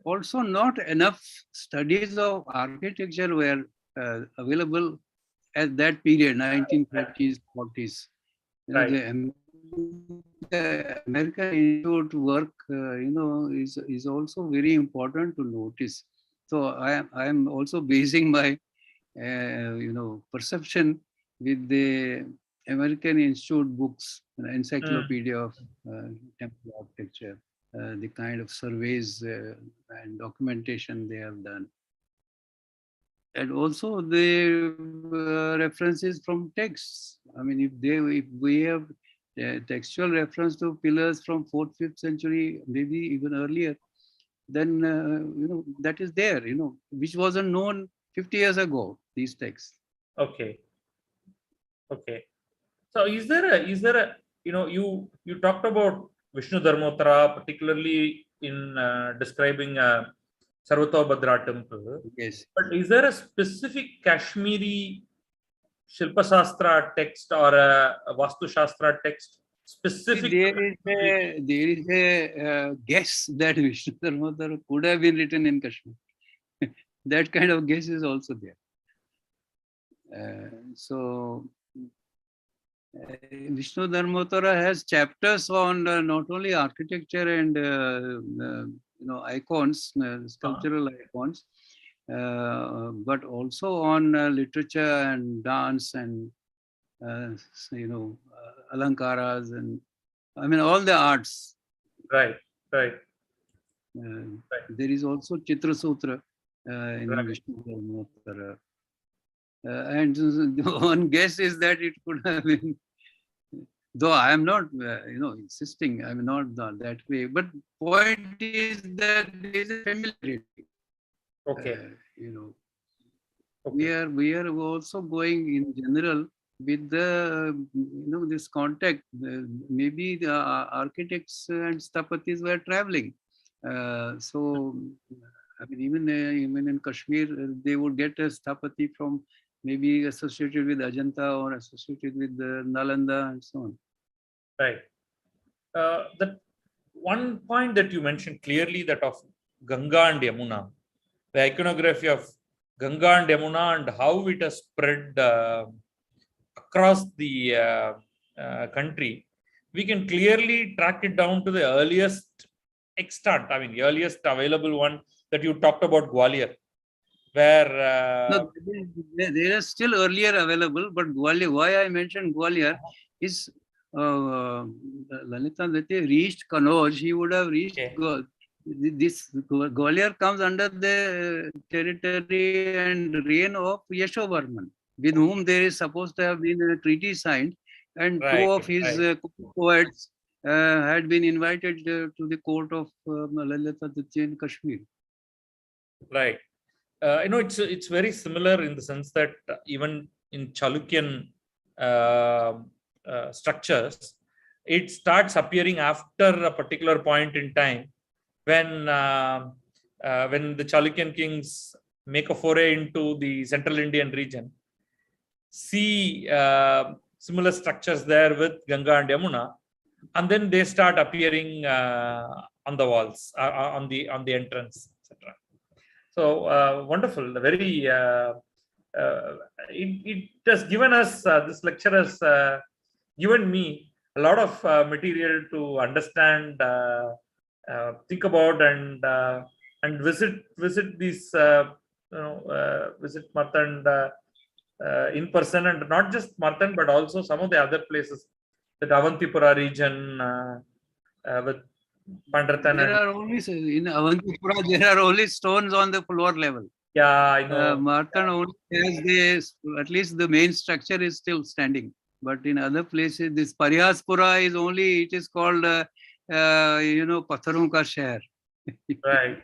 also not enough studies of architecture were available at that period, 1930s, 40s. The American Institute work, is also very important to notice. So I am also basing my perception with the American Institute books, Encyclopedia of Temple Architecture, the kind of surveys and documentation they have done. And also the references from texts. I mean, if we have textual reference to pillars from 4th, 5th century, maybe even earlier, then that is there, which wasn't known 50 years ago, these texts. Okay. Okay. So is there a you talked about Vishnu Dharmottara, particularly in describing Sarvatobhadra temple. Yes. But is there a specific Kashmiri Shilpa Shastra text or a Vastu Shastra text specific? There is a guess that Vishnu Dharmottara could have been written in Kashmir. That kind of guess is also there. Vishnu Dharmottara has chapters on not only architecture and icons, sculptural icons, but also on literature and dance and alankaras and all the arts. Right. There is also Chitra Sutra in Vishnu Dharmottara. And one guess is that it could have been, though I am not, insisting, I'm not that way. But point is that there is a familiarity. Okay. Okay. We are also going in general with the this contact. Maybe the architects and sthapatis were traveling. Even in Kashmir, they would get a sthapati from maybe associated with Ajanta or associated with Nalanda and so on. Right. The one point that you mentioned clearly, that of Ganga and Yamuna, the iconography of Ganga and Yamuna and how it has spread across the country, we can clearly track it down to the earliest extant, the earliest available one that you talked about, Gwalior, where no, there are still earlier available, but Gwalior, why I mentioned Gwalior is Lalitaditya reached Kannauj, he would have reached this Gwalior comes under the territory and reign of Yashovarman, with whom there is supposed to have been a treaty signed, and two of his poets had been invited to the court of Lalitaditya in Kashmir. Right. It's very similar in the sense that even in Chalukyan structures, it starts appearing after a particular point in time when the Chalukyan kings make a foray into the central Indian region, see similar structures there with Ganga and Yamuna, and then they start appearing on the walls, on the entrance, etc. So wonderful. Very it has given us, this lecture has given me a lot of material to understand, think about, and visit these visit Martand in person, and not just Martand but also some of the other places, the Avantipura region with Pandratan. There are only in Avantipura, there are only stones on the floor level. Yeah, I know. Martand only has this, at least the main structure is still standing. But in other places, this Parihaspura is only, it is called, Patharon ka Sheher. Right.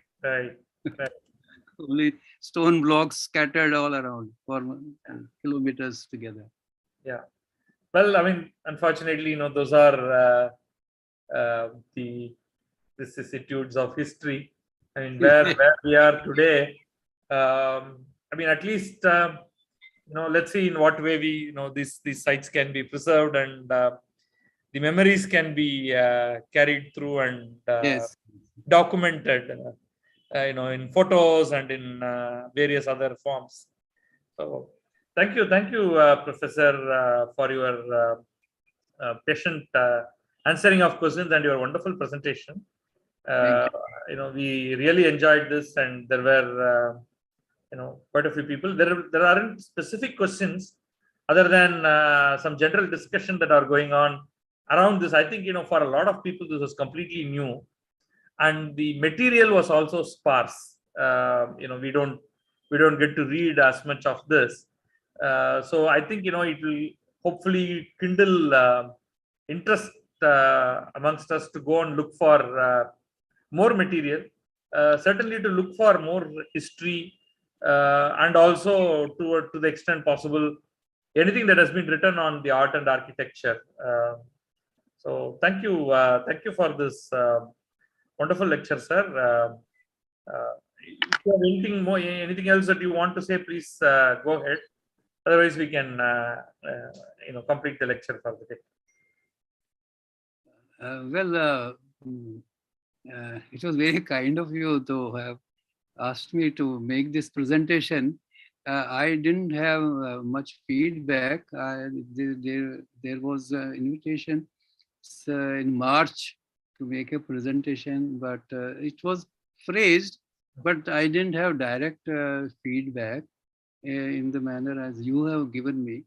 Only stone blocks scattered all around for kilometers together. Yeah. Well, unfortunately, those are the vicissitudes of history. Where we are today. At least let's see in what way we these sites can be preserved, and the memories can be carried through and documented in photos and in various other forms. So thank you Professor, for your patient answering of questions and your wonderful presentation. We really enjoyed this, and there were quite a few people. There aren't specific questions other than some general discussion that are going on around this. I think, for a lot of people, this was completely new, and the material was also sparse. We don't get to read as much of this. So I think, it will hopefully kindle interest amongst us to go and look for more material, certainly to look for more history, and also to the extent possible, anything that has been written on the art and architecture. So thank you for this wonderful lecture, sir. If you have anything else that you want to say, please go ahead. Otherwise, we can complete the lecture for the day. It was very kind of you to have asked me to make this presentation. I didn't have much feedback. There was an invitation in March to make a presentation, but it was phrased, but I didn't have direct feedback in the manner as you have given me.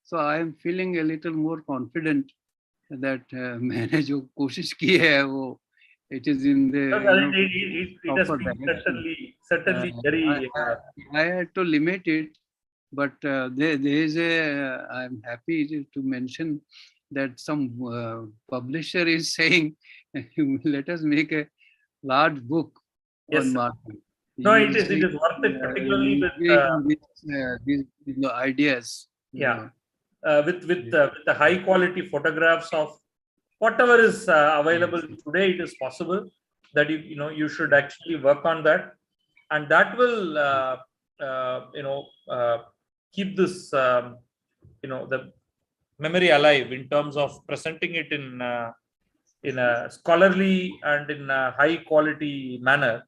So I am feeling a little more confident that मैंने जो कोशिश की है वो it is in the it has been certainly very I had to limit it, but there is I am happy to mention that some publisher is saying let us make a large book on Martand. No, it is worth it, particularly with these ideas. With the high quality photographs of whatever is available today. It is possible that you should actually work on that, and that will keep this the memory alive in terms of presenting it in a scholarly and in a high quality manner,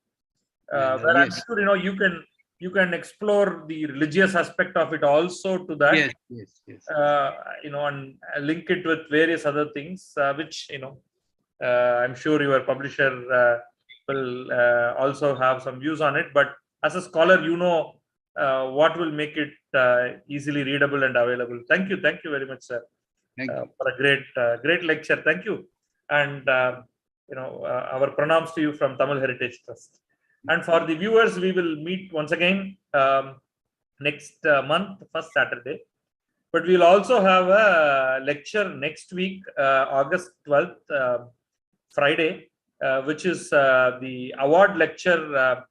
where I'm sure you can explore the religious aspect of it also to that. Yes. And link it with various other things, which I'm sure your publisher will also have some views on it. But as a scholar, what will make it easily readable and available. Thank you very much, sir, for a great lecture. Thank you, and our pranams to you from Tamil Heritage Trust. And for the viewers, we will meet once again next month, first Saturday. But we'll also have a lecture next week, August 12th, Friday, which is the award lecture,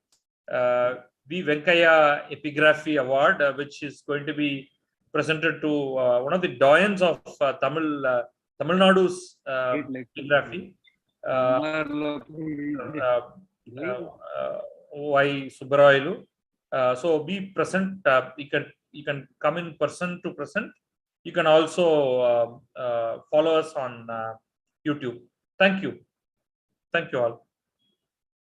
V. Venkaya Epigraphy Award, which is going to be presented to one of the doyens of Tamil Nadu's epigraphy, Y. Subbarailu. So be present. You can come in person to present. You can also follow us on YouTube. Thank you all.